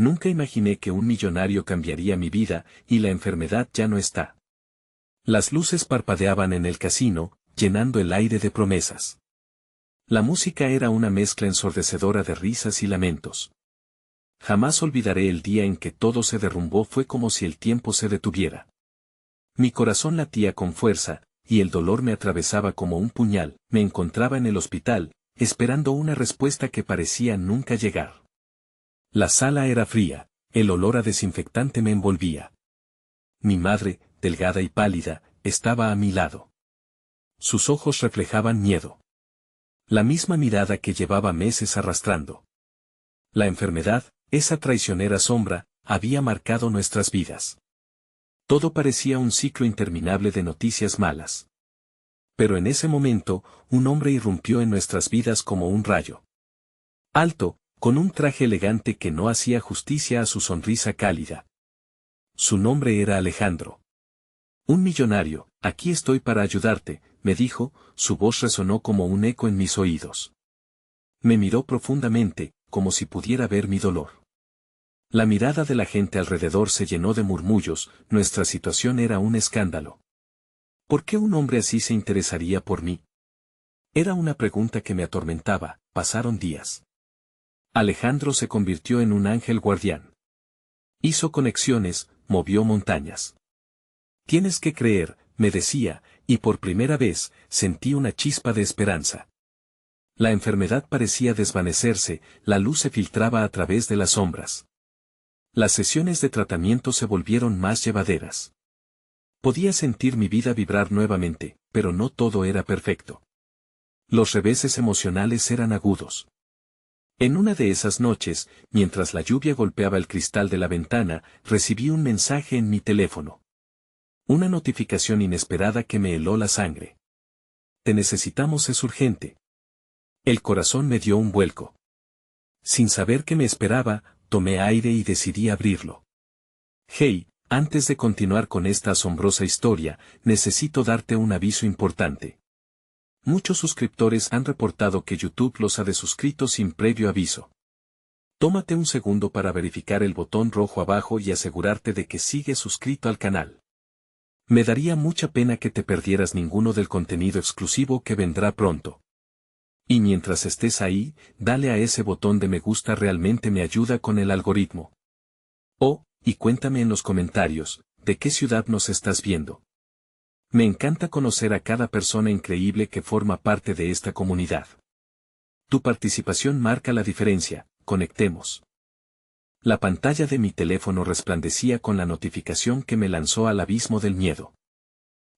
Nunca imaginé que un millonario cambiaría mi vida, y la enfermedad ya no está. Las luces parpadeaban en el casino, llenando el aire de promesas. La música era una mezcla ensordecedora de risas y lamentos. Jamás olvidaré el día en que todo se derrumbó. Fue como si el tiempo se detuviera. Mi corazón latía con fuerza, y el dolor me atravesaba como un puñal. Me encontraba en el hospital, esperando una respuesta que parecía nunca llegar. La sala era fría, el olor a desinfectante me envolvía. Mi madre, delgada y pálida, estaba a mi lado. Sus ojos reflejaban miedo. La misma mirada que llevaba meses arrastrando. La enfermedad, esa traicionera sombra, había marcado nuestras vidas. Todo parecía un ciclo interminable de noticias malas. Pero en ese momento, un hombre irrumpió en nuestras vidas como un rayo. Alto, con un traje elegante que no hacía justicia a su sonrisa cálida. Su nombre era Alejandro. Un millonario. Aquí estoy para ayudarte, me dijo, su voz resonó como un eco en mis oídos. Me miró profundamente, como si pudiera ver mi dolor. La mirada de la gente alrededor se llenó de murmullos. Nuestra situación era un escándalo. ¿Por qué un hombre así se interesaría por mí? Era una pregunta que me atormentaba. Pasaron días. Alejandro se convirtió en un ángel guardián. Hizo conexiones, movió montañas. Tienes que creer, me decía, y por primera vez, sentí una chispa de esperanza. La enfermedad parecía desvanecerse, la luz se filtraba a través de las sombras. Las sesiones de tratamiento se volvieron más llevaderas. Podía sentir mi vida vibrar nuevamente, pero no todo era perfecto. Los reveses emocionales eran agudos. En una de esas noches, mientras la lluvia golpeaba el cristal de la ventana, recibí un mensaje en mi teléfono. Una notificación inesperada que me heló la sangre. Te necesitamos, es urgente. El corazón me dio un vuelco. Sin saber qué me esperaba, tomé aire y decidí abrirlo. Hey, antes de continuar con esta asombrosa historia, necesito darte un aviso importante. Muchos suscriptores han reportado que YouTube los ha desuscrito sin previo aviso. Tómate un segundo para verificar el botón rojo abajo y asegurarte de que sigues suscrito al canal. Me daría mucha pena que te perdieras ninguno del contenido exclusivo que vendrá pronto. Y mientras estés ahí, dale a ese botón de me gusta, realmente me ayuda con el algoritmo. Oh, y cuéntame en los comentarios, ¿de qué ciudad nos estás viendo? Me encanta conocer a cada persona increíble que forma parte de esta comunidad. Tu participación marca la diferencia, conectemos. La pantalla de mi teléfono resplandecía con la notificación que me lanzó al abismo del miedo.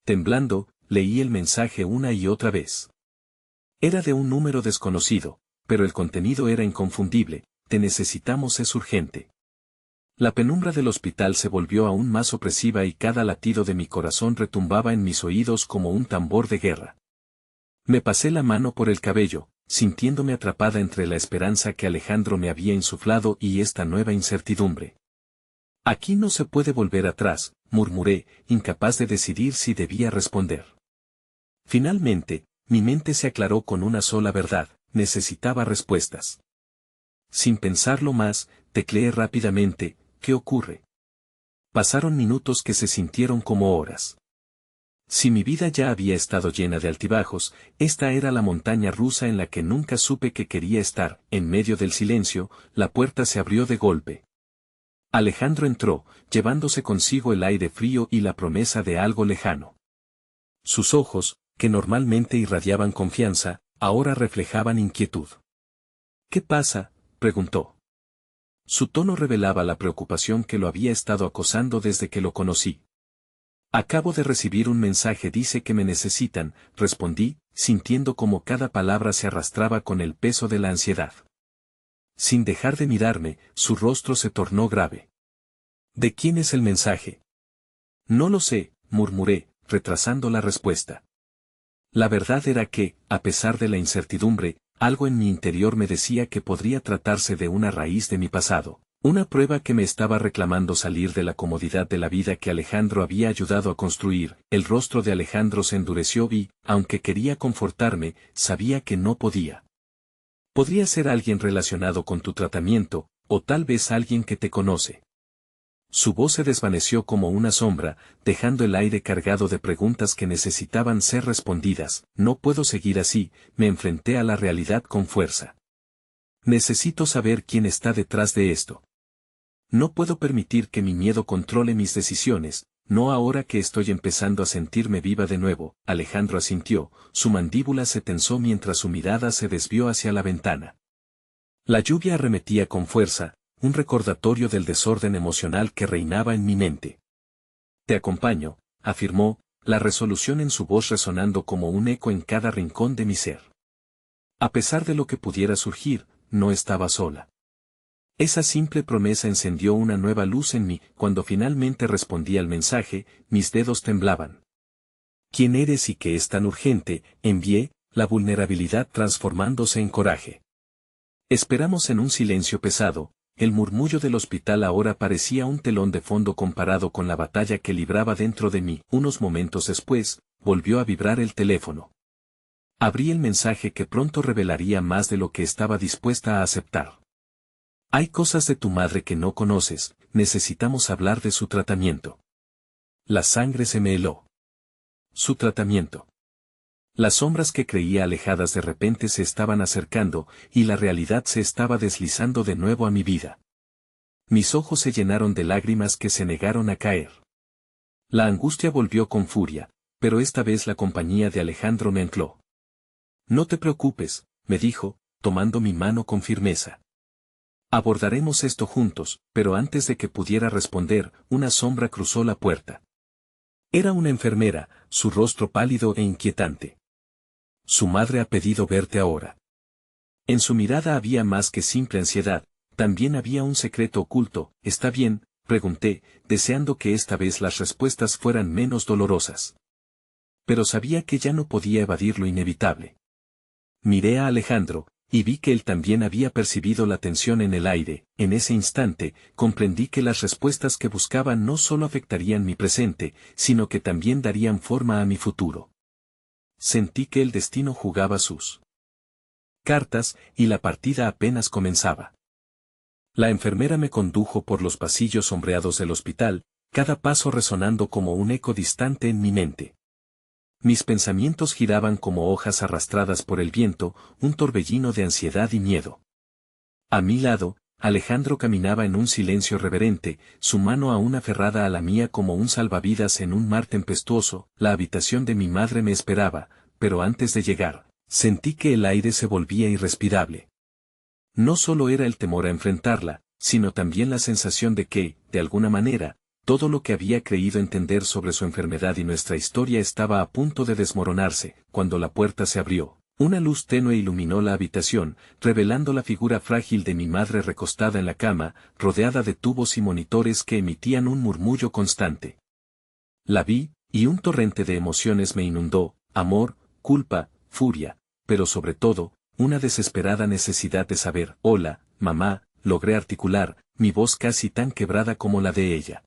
Temblando, leí el mensaje una y otra vez. Era de un número desconocido, pero el contenido era inconfundible. Te necesitamos, es urgente. La penumbra del hospital se volvió aún más opresiva y cada latido de mi corazón retumbaba en mis oídos como un tambor de guerra. Me pasé la mano por el cabello, sintiéndome atrapada entre la esperanza que Alejandro me había insuflado y esta nueva incertidumbre. Aquí no se puede volver atrás, murmuré, incapaz de decidir si debía responder. Finalmente, mi mente se aclaró con una sola verdad: necesitaba respuestas. Sin pensarlo más, tecleé rápidamente: ¿qué ocurre? Pasaron minutos que se sintieron como horas. Si mi vida ya había estado llena de altibajos, esta era la montaña rusa en la que nunca supe que quería estar. En medio del silencio, la puerta se abrió de golpe. Alejandro entró, llevándose consigo el aire frío y la promesa de algo lejano. Sus ojos, que normalmente irradiaban confianza, ahora reflejaban inquietud. ¿Qué pasa?, preguntó. Su tono revelaba la preocupación que lo había estado acosando desde que lo conocí. Acabo de recibir un mensaje, dice que me necesitan, respondí, sintiendo como cada palabra se arrastraba con el peso de la ansiedad. Sin dejar de mirarme, su rostro se tornó grave. ¿De quién es el mensaje? No lo sé, murmuré, retrasando la respuesta. La verdad era que, a pesar de la incertidumbre, algo en mi interior me decía que podría tratarse de una raíz de mi pasado, una prueba que me estaba reclamando salir de la comodidad de la vida que Alejandro había ayudado a construir. El rostro de Alejandro se endureció y, aunque quería confortarme, sabía que no podía. Podría ser alguien relacionado con tu tratamiento, o tal vez alguien que te conoce. Su voz se desvaneció como una sombra, dejando el aire cargado de preguntas que necesitaban ser respondidas. No puedo seguir así, me enfrenté a la realidad con fuerza. Necesito saber quién está detrás de esto. No puedo permitir que mi miedo controle mis decisiones, no ahora que estoy empezando a sentirme viva de nuevo. Alejandro asintió, su mandíbula se tensó mientras su mirada se desvió hacia la ventana. La lluvia arremetía con fuerza, un recordatorio del desorden emocional que reinaba en mi mente. Te acompaño, afirmó, la resolución en su voz resonando como un eco en cada rincón de mi ser. A pesar de lo que pudiera surgir, no estaba sola. Esa simple promesa encendió una nueva luz en mí. Cuando finalmente respondí al mensaje, mis dedos temblaban. ¿Quién eres y qué es tan urgente?, envié, la vulnerabilidad transformándose en coraje. Esperamos en un silencio pesado. El murmullo del hospital ahora parecía un telón de fondo comparado con la batalla que libraba dentro de mí. Unos momentos después, volvió a vibrar el teléfono. Abrí el mensaje que pronto revelaría más de lo que estaba dispuesta a aceptar. Hay cosas de tu madre que no conoces, necesitamos hablar de su tratamiento. La sangre se me heló. Su tratamiento. Las sombras que creía alejadas de repente se estaban acercando, y la realidad se estaba deslizando de nuevo a mi vida. Mis ojos se llenaron de lágrimas que se negaron a caer. La angustia volvió con furia, pero esta vez la compañía de Alejandro me ancló. No te preocupes, me dijo, tomando mi mano con firmeza. Abordaremos esto juntos, pero antes de que pudiera responder, una sombra cruzó la puerta. Era una enfermera, su rostro pálido e inquietante. Su madre ha pedido verte ahora. En su mirada había más que simple ansiedad, también había un secreto oculto. ¿Está bien?, pregunté, deseando que esta vez las respuestas fueran menos dolorosas. Pero sabía que ya no podía evadir lo inevitable. Miré a Alejandro, y vi que él también había percibido la tensión en el aire. En ese instante, comprendí que las respuestas que buscaba no solo afectarían mi presente, sino que también darían forma a mi futuro. Sentí que el destino jugaba sus cartas, y la partida apenas comenzaba. La enfermera me condujo por los pasillos sombreados del hospital, cada paso resonando como un eco distante en mi mente. Mis pensamientos giraban como hojas arrastradas por el viento, un torbellino de ansiedad y miedo. A mi lado, Alejandro caminaba en un silencio reverente, su mano aún aferrada a la mía como un salvavidas en un mar tempestuoso. La habitación de mi madre me esperaba, pero antes de llegar, sentí que el aire se volvía irrespirable. No solo era el temor a enfrentarla, sino también la sensación de que, de alguna manera, todo lo que había creído entender sobre su enfermedad y nuestra historia estaba a punto de desmoronarse. Cuando la puerta se abrió, una luz tenue iluminó la habitación, revelando la figura frágil de mi madre recostada en la cama, rodeada de tubos y monitores que emitían un murmullo constante. La vi, y un torrente de emociones me inundó: amor, culpa, furia, pero sobre todo, una desesperada necesidad de saber. Hola, mamá, logré articular, mi voz casi tan quebrada como la de ella.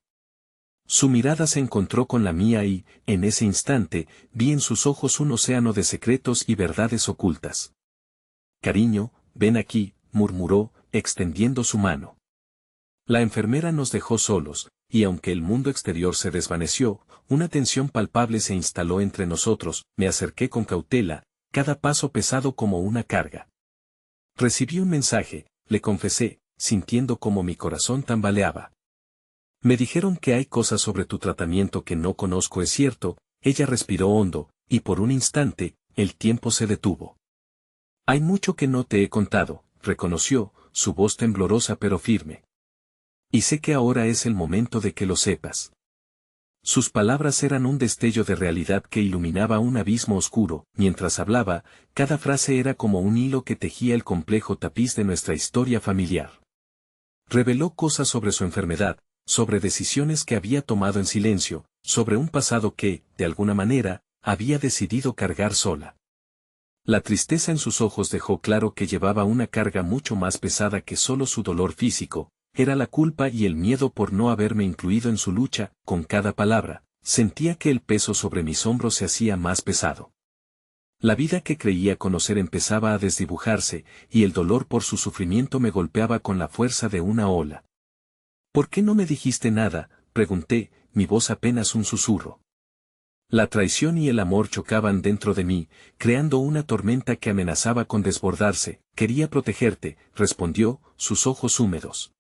Su mirada se encontró con la mía y, en ese instante, vi en sus ojos un océano de secretos y verdades ocultas. Cariño, ven aquí, murmuró, extendiendo su mano. La enfermera nos dejó solos, y aunque el mundo exterior se desvaneció, una tensión palpable se instaló entre nosotros. Me acerqué con cautela, cada paso pesado como una carga. Recibí un mensaje, le confesé, sintiendo como mi corazón tambaleaba. Me dijeron que hay cosas sobre tu tratamiento que no conozco. Es cierto. Ella respiró hondo, y por un instante, el tiempo se detuvo. Hay mucho que no te he contado, reconoció, su voz temblorosa pero firme. Y sé que ahora es el momento de que lo sepas. Sus palabras eran un destello de realidad que iluminaba un abismo oscuro. Mientras hablaba, cada frase era como un hilo que tejía el complejo tapiz de nuestra historia familiar. Reveló cosas sobre su enfermedad, sobre decisiones que había tomado en silencio, sobre un pasado que, de alguna manera, había decidido cargar sola. La tristeza en sus ojos dejó claro que llevaba una carga mucho más pesada que solo su dolor físico. Era la culpa y el miedo por no haberme incluido en su lucha. Con cada palabra, sentía que el peso sobre mis hombros se hacía más pesado. La vida que creía conocer empezaba a desdibujarse, y el dolor por su sufrimiento me golpeaba con la fuerza de una ola. ¿Por qué no me dijiste nada?, pregunté, mi voz apenas un susurro. La traición y el amor chocaban dentro de mí, creando una tormenta que amenazaba con desbordarse. Quería protegerte, respondió, sus ojos húmedos.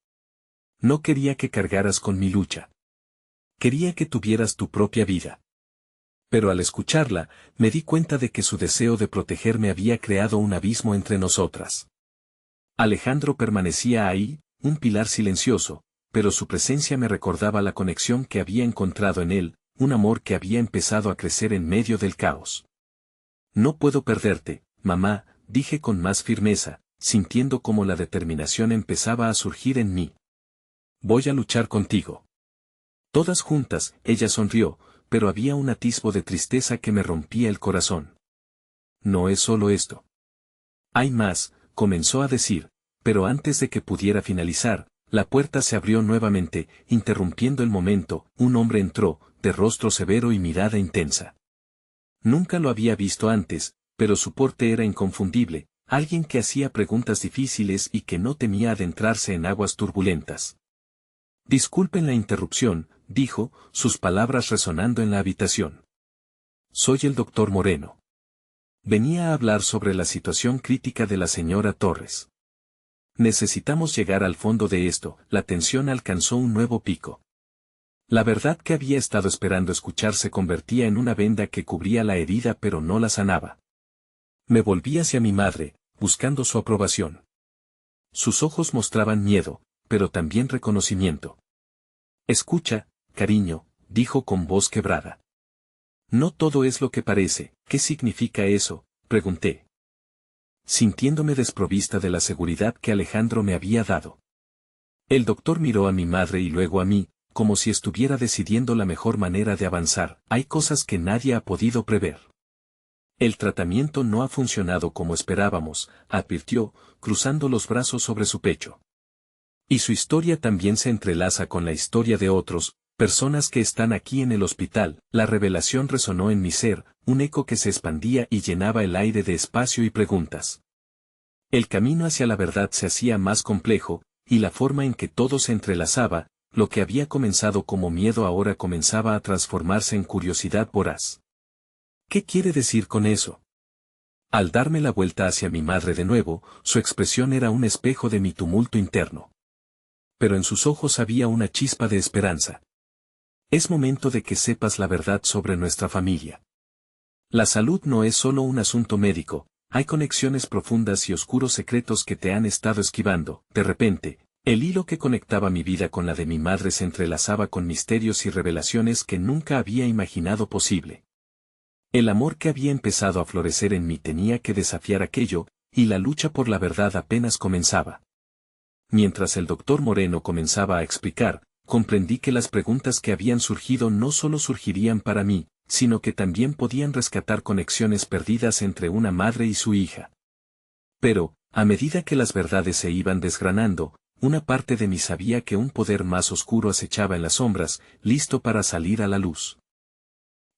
No quería que cargaras con mi lucha. Quería que tuvieras tu propia vida. Pero al escucharla, me di cuenta de que su deseo de protegerme había creado un abismo entre nosotras. Alejandro permanecía ahí, un pilar silencioso, pero su presencia me recordaba la conexión que había encontrado en él, un amor que había empezado a crecer en medio del caos. No puedo perderte, mamá, dije con más firmeza, sintiendo cómo la determinación empezaba a surgir en mí. Voy a luchar contigo. Todas juntas, ella sonrió, pero había un atisbo de tristeza que me rompía el corazón. No es solo esto. Hay más, comenzó a decir, pero antes de que pudiera finalizar, la puerta se abrió nuevamente, interrumpiendo el momento. Un hombre entró, de rostro severo y mirada intensa. Nunca lo había visto antes, pero su porte era inconfundible, alguien que hacía preguntas difíciles y que no temía adentrarse en aguas turbulentas. Disculpen la interrupción, dijo, sus palabras resonando en la habitación. Soy el doctor Moreno. Venía a hablar sobre la situación crítica de la señora Torres. Necesitamos llegar al fondo de esto. La tensión alcanzó un nuevo pico. La verdad que había estado esperando escuchar se convertía en una venda que cubría la herida pero no la sanaba. Me volví hacia mi madre, buscando su aprobación. Sus ojos mostraban miedo, pero también reconocimiento. Escucha, cariño, dijo con voz quebrada. No todo es lo que parece. ¿Qué significa eso?, pregunté, sintiéndome desprovista de la seguridad que Alejandro me había dado. El doctor miró a mi madre y luego a mí, como si estuviera decidiendo la mejor manera de avanzar. Hay cosas que nadie ha podido prever. El tratamiento no ha funcionado como esperábamos, advirtió, cruzando los brazos sobre su pecho. Y su historia también se entrelaza con la historia de otros, personas que están aquí en el hospital. La revelación resonó en mi ser, un eco que se expandía y llenaba el aire de espacio y preguntas. El camino hacia la verdad se hacía más complejo, y la forma en que todo se entrelazaba, lo que había comenzado como miedo ahora comenzaba a transformarse en curiosidad voraz. ¿Qué quiere decir con eso? Al darme la vuelta hacia mi madre de nuevo, su expresión era un espejo de mi tumulto interno. Pero en sus ojos había una chispa de esperanza. Es momento de que sepas la verdad sobre nuestra familia. La salud no es solo un asunto médico, hay conexiones profundas y oscuros secretos que te han estado esquivando. De repente, el hilo que conectaba mi vida con la de mi madre se entrelazaba con misterios y revelaciones que nunca había imaginado posible. El amor que había empezado a florecer en mí tenía que desafiar aquello, y la lucha por la verdad apenas comenzaba. Mientras el doctor Moreno comenzaba a explicar, comprendí que las preguntas que habían surgido no solo surgirían para mí, sino que también podían rescatar conexiones perdidas entre una madre y su hija. Pero, a medida que las verdades se iban desgranando, una parte de mí sabía que un poder más oscuro acechaba en las sombras, listo para salir a la luz.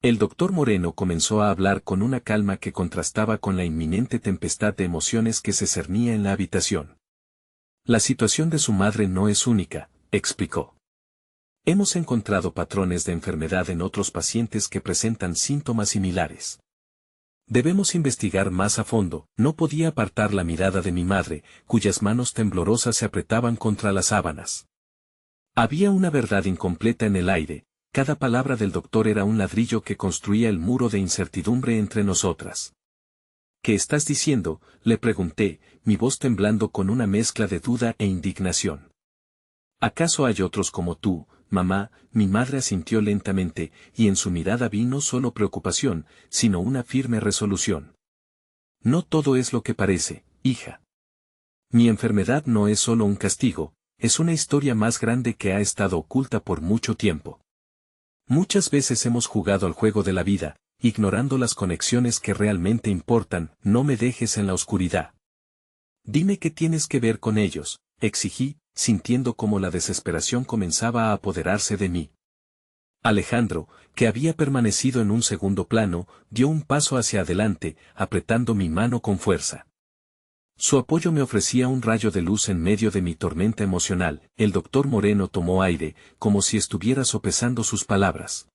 El doctor Moreno comenzó a hablar con una calma que contrastaba con la inminente tempestad de emociones que se cernía en la habitación. La situación de su madre no es única, explicó. Hemos encontrado patrones de enfermedad en otros pacientes que presentan síntomas similares. Debemos investigar más a fondo. No podía apartar la mirada de mi madre, cuyas manos temblorosas se apretaban contra las sábanas. Había una verdad incompleta en el aire, cada palabra del doctor era un ladrillo que construía el muro de incertidumbre entre nosotras. ¿Qué estás diciendo?, le pregunté, mi voz temblando con una mezcla de duda e indignación. ¿Acaso hay otros como tú, mamá? Mi madre asintió lentamente, y en su mirada vi no solo preocupación, sino una firme resolución. No todo es lo que parece, hija. Mi enfermedad no es solo un castigo, es una historia más grande que ha estado oculta por mucho tiempo. Muchas veces hemos jugado al juego de la vida, ignorando las conexiones que realmente importan. No me dejes en la oscuridad. Dime qué tienes que ver con ellos, exigí, sintiendo cómo la desesperación comenzaba a apoderarse de mí. Alejandro, que había permanecido en un segundo plano, dio un paso hacia adelante, apretando mi mano con fuerza. Su apoyo me ofrecía un rayo de luz en medio de mi tormenta emocional. El doctor Moreno tomó aire, como si estuviera sopesando sus palabras.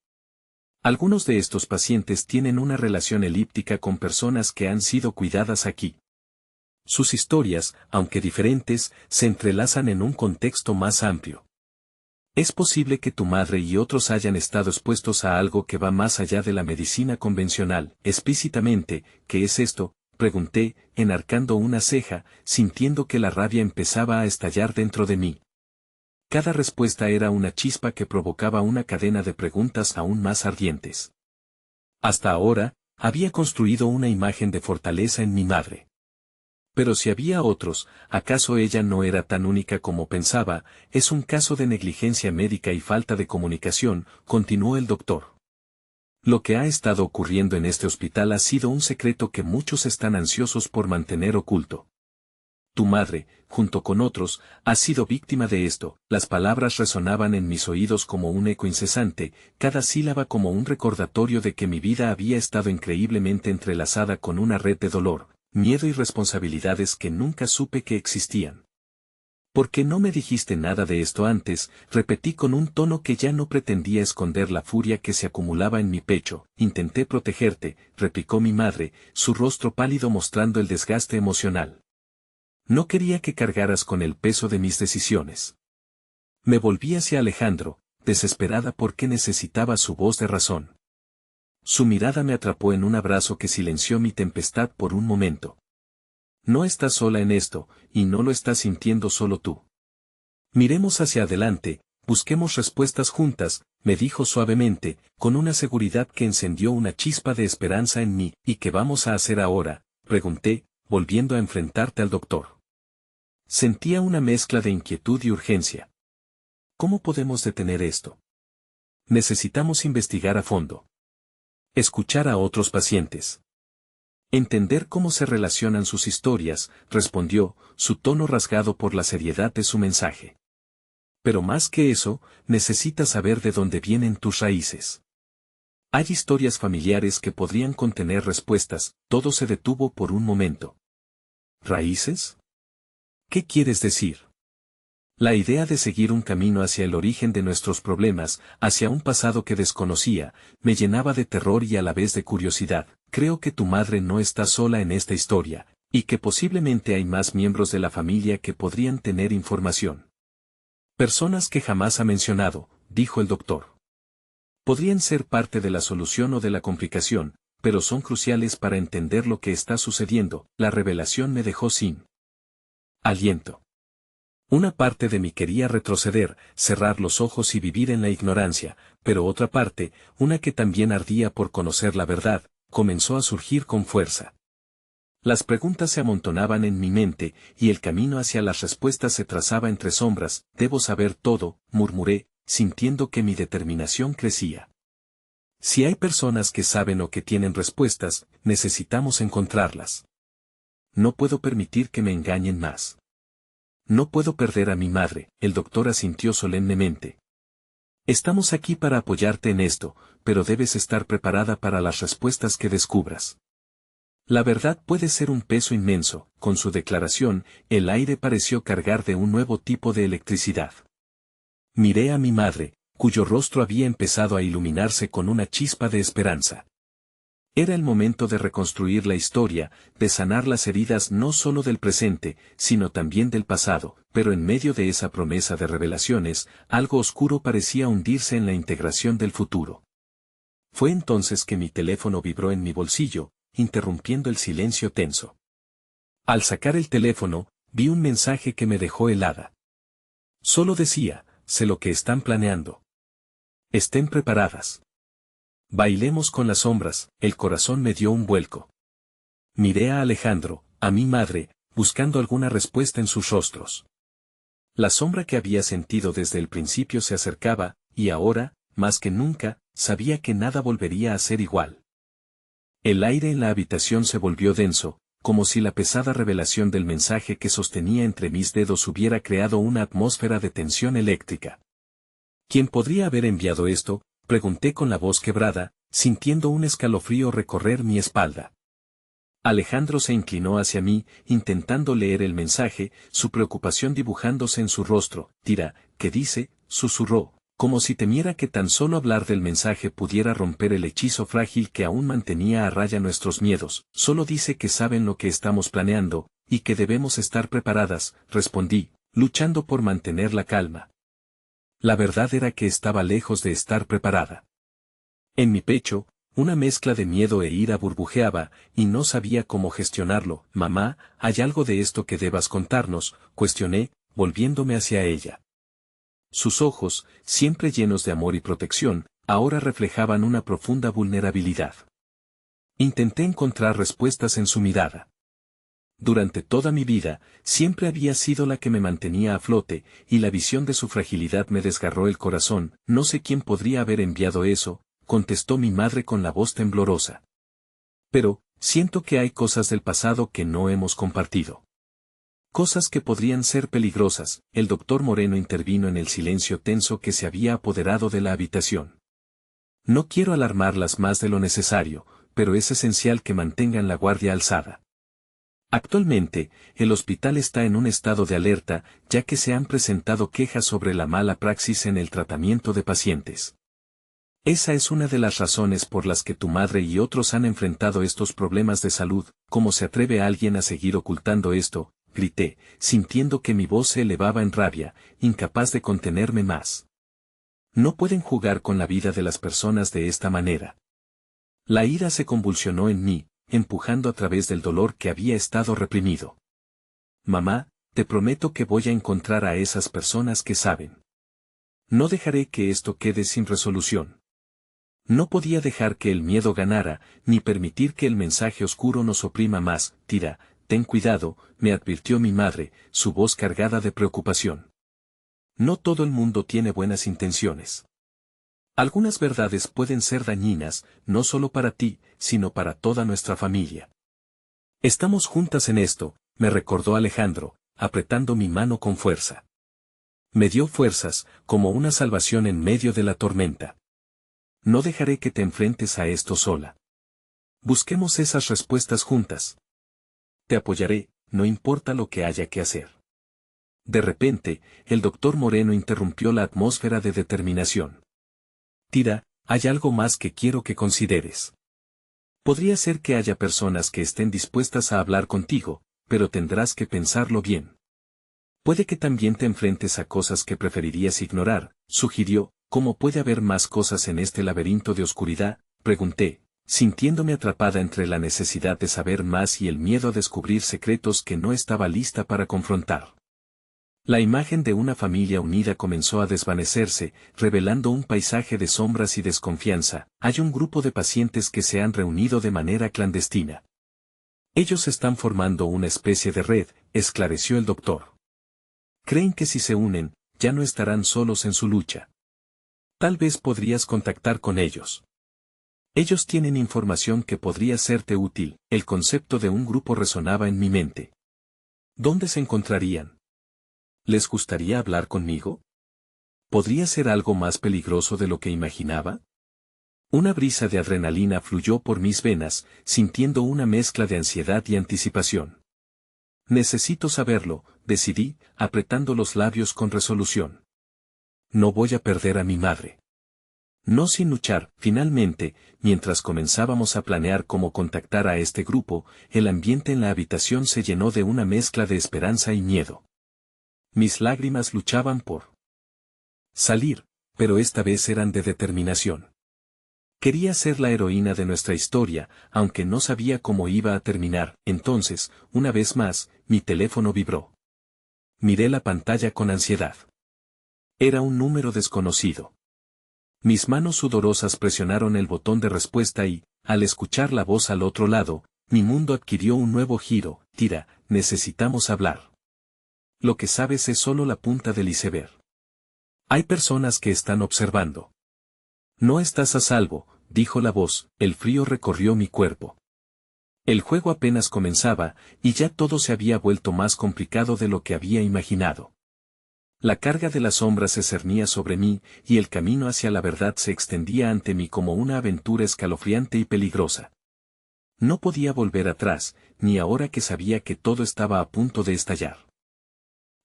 Algunos de estos pacientes tienen una relación elíptica con personas que han sido cuidadas aquí. Sus historias, aunque diferentes, se entrelazan en un contexto más amplio. Es posible que tu madre y otros hayan estado expuestos a algo que va más allá de la medicina convencional. Explícitamente, ¿qué es esto?, pregunté, enarcando una ceja, sintiendo que la rabia empezaba a estallar dentro de mí. Cada respuesta era una chispa que provocaba una cadena de preguntas aún más ardientes. Hasta ahora, había construido una imagen de fortaleza en mi madre. Pero si había otros, ¿acaso ella no era tan única como pensaba? Es un caso de negligencia médica y falta de comunicación, continuó el doctor. Lo que ha estado ocurriendo en este hospital ha sido un secreto que muchos están ansiosos por mantener oculto. Tu madre, junto con otros, ha sido víctima de esto. Las palabras resonaban en mis oídos como un eco incesante, cada sílaba como un recordatorio de que mi vida había estado increíblemente entrelazada con una red de dolor, miedo y responsabilidades que nunca supe que existían. ¿Por qué no me dijiste nada de esto antes?, repetí con un tono que ya no pretendía esconder la furia que se acumulaba en mi pecho. Intenté protegerte, replicó mi madre, su rostro pálido mostrando el desgaste emocional. No quería que cargaras con el peso de mis decisiones. Me volví hacia Alejandro, desesperada porque necesitaba su voz de razón. Su mirada me atrapó en un abrazo que silenció mi tempestad por un momento. No estás sola en esto, y no lo estás sintiendo solo tú. Miremos hacia adelante, busquemos respuestas juntas, me dijo suavemente, con una seguridad que encendió una chispa de esperanza en mí. ¿Y qué vamos a hacer ahora?, pregunté, volviendo a enfrentarte al doctor. Sentía una mezcla de inquietud y urgencia. ¿Cómo podemos detener esto? Necesitamos investigar a fondo. Escuchar a otros pacientes. Entender cómo se relacionan sus historias, respondió, su tono rasgado por la seriedad de su mensaje. Pero más que eso, necesitas saber de dónde vienen tus raíces. Hay historias familiares que podrían contener respuestas. Todo se detuvo por un momento. ¿Raíces? ¿Qué quieres decir? La idea de seguir un camino hacia el origen de nuestros problemas, hacia un pasado que desconocía, me llenaba de terror y a la vez de curiosidad. Creo que tu madre no está sola en esta historia, y que posiblemente hay más miembros de la familia que podrían tener información. Personas que jamás ha mencionado, dijo el doctor. Podrían ser parte de la solución o de la complicación, pero son cruciales para entender lo que está sucediendo. La revelación me dejó sin aliento. Una parte de mí quería retroceder, cerrar los ojos y vivir en la ignorancia, pero otra parte, una que también ardía por conocer la verdad, comenzó a surgir con fuerza. Las preguntas se amontonaban en mi mente, y el camino hacia las respuestas se trazaba entre sombras. Debo saber todo, murmuré, sintiendo que mi determinación crecía. Si hay personas que saben o que tienen respuestas, necesitamos encontrarlas. No puedo permitir que me engañen más. No puedo perder a mi madre, el doctor asintió solemnemente. Estamos aquí para apoyarte en esto, pero debes estar preparada para las respuestas que descubras. La verdad puede ser un peso inmenso. Con su declaración, el aire pareció cargar de un nuevo tipo de electricidad. Miré a mi madre, cuyo rostro había empezado a iluminarse con una chispa de esperanza. Era el momento de reconstruir la historia, de sanar las heridas no solo del presente, sino también del pasado, pero en medio de esa promesa de revelaciones, algo oscuro parecía hundirse en la integración del futuro. Fue entonces que mi teléfono vibró en mi bolsillo, interrumpiendo el silencio tenso. Al sacar el teléfono, vi un mensaje que me dejó helada. Solo decía, sé lo que están planeando. Estén preparadas. Bailemos con las sombras. El corazón me dio un vuelco. Miré a Alejandro, a mi madre, buscando alguna respuesta en sus rostros. La sombra que había sentido desde el principio se acercaba, y ahora, más que nunca, sabía que nada volvería a ser igual. El aire en la habitación se volvió denso, como si la pesada revelación del mensaje que sostenía entre mis dedos hubiera creado una atmósfera de tensión eléctrica. ¿Quién podría haber enviado esto? Pregunté con la voz quebrada, sintiendo un escalofrío recorrer mi espalda. Alejandro se inclinó hacia mí, intentando leer el mensaje, su preocupación dibujándose en su rostro. Tira, ¿qué dice?, susurró, como si temiera que tan solo hablar del mensaje pudiera romper el hechizo frágil que aún mantenía a raya nuestros miedos. Solo dice que saben lo que estamos planeando, y que debemos estar preparadas, respondí, luchando por mantener la calma. La verdad era que estaba lejos de estar preparada. En mi pecho, una mezcla de miedo e ira burbujeaba, y no sabía cómo gestionarlo. Mamá, ¿hay algo de esto que debas contarnos?, cuestioné, volviéndome hacia ella. Sus ojos, siempre llenos de amor y protección, ahora reflejaban una profunda vulnerabilidad. Intenté encontrar respuestas en su mirada. Durante toda mi vida, siempre había sido la que me mantenía a flote, y la visión de su fragilidad me desgarró el corazón. No sé quién podría haber enviado eso, contestó mi madre con la voz temblorosa. Pero, siento que hay cosas del pasado que no hemos compartido. Cosas que podrían ser peligrosas. El doctor Moreno intervino en el silencio tenso que se había apoderado de la habitación. No quiero alarmarlas más de lo necesario, pero es esencial que mantengan la guardia alzada. Actualmente, el hospital está en un estado de alerta, ya que se han presentado quejas sobre la mala praxis en el tratamiento de pacientes. Esa es una de las razones por las que tu madre y otros han enfrentado estos problemas de salud. ¿Cómo se atreve alguien a seguir ocultando esto?, grité, sintiendo que mi voz se elevaba en rabia, incapaz de contenerme más. No pueden jugar con la vida de las personas de esta manera. La ira se convulsionó en mí, empujando a través del dolor que había estado reprimido. Mamá, te prometo que voy a encontrar a esas personas que saben. No dejaré que esto quede sin resolución. No podía dejar que el miedo ganara, ni permitir que el mensaje oscuro nos oprima más. Tira, ten cuidado, me advirtió mi madre, su voz cargada de preocupación. No todo el mundo tiene buenas intenciones. Algunas verdades pueden ser dañinas, no solo para ti, sino para toda nuestra familia. Estamos juntas en esto, me recordó Alejandro, apretando mi mano con fuerza. Me dio fuerzas, como una salvación en medio de la tormenta. No dejaré que te enfrentes a esto sola. Busquemos esas respuestas juntas. Te apoyaré, no importa lo que haya que hacer. De repente, el doctor Moreno interrumpió la atmósfera de determinación. Tira, hay algo más que quiero que consideres. Podría ser que haya personas que estén dispuestas a hablar contigo, pero tendrás que pensarlo bien. Puede que también te enfrentes a cosas que preferirías ignorar, sugirió. ¿Cómo puede haber más cosas en este laberinto de oscuridad?, pregunté, sintiéndome atrapada entre la necesidad de saber más y el miedo a descubrir secretos que no estaba lista para confrontar. La imagen de una familia unida comenzó a desvanecerse, revelando un paisaje de sombras y desconfianza. Hay un grupo de pacientes que se han reunido de manera clandestina. Ellos están formando una especie de red, esclareció el doctor. Creen que si se unen, ya no estarán solos en su lucha. Tal vez podrías contactar con ellos. Ellos tienen información que podría serte útil. El concepto de un grupo resonaba en mi mente. ¿Dónde se encontrarían? ¿Les gustaría hablar conmigo? ¿Podría ser algo más peligroso de lo que imaginaba? Una brisa de adrenalina fluyó por mis venas, sintiendo una mezcla de ansiedad y anticipación. Necesito saberlo, decidí, apretando los labios con resolución. No voy a perder a mi madre. No sin luchar. Finalmente, mientras comenzábamos a planear cómo contactar a este grupo, el ambiente en la habitación se llenó de una mezcla de esperanza y miedo. Mis lágrimas luchaban por salir, pero esta vez eran de determinación. Quería ser la heroína de nuestra historia, aunque no sabía cómo iba a terminar. Entonces, una vez más, mi teléfono vibró. Miré la pantalla con ansiedad. Era un número desconocido. Mis manos sudorosas presionaron el botón de respuesta y, al escuchar la voz al otro lado, mi mundo adquirió un nuevo giro. Tira, necesitamos hablar. Lo que sabes es solo la punta del iceberg. Hay personas que están observando. No estás a salvo, dijo la voz. El frío recorrió mi cuerpo. El juego apenas comenzaba, y ya todo se había vuelto más complicado de lo que había imaginado. La carga de la sombra se cernía sobre mí, y el camino hacia la verdad se extendía ante mí como una aventura escalofriante y peligrosa. No podía volver atrás, ni ahora que sabía que todo estaba a punto de estallar.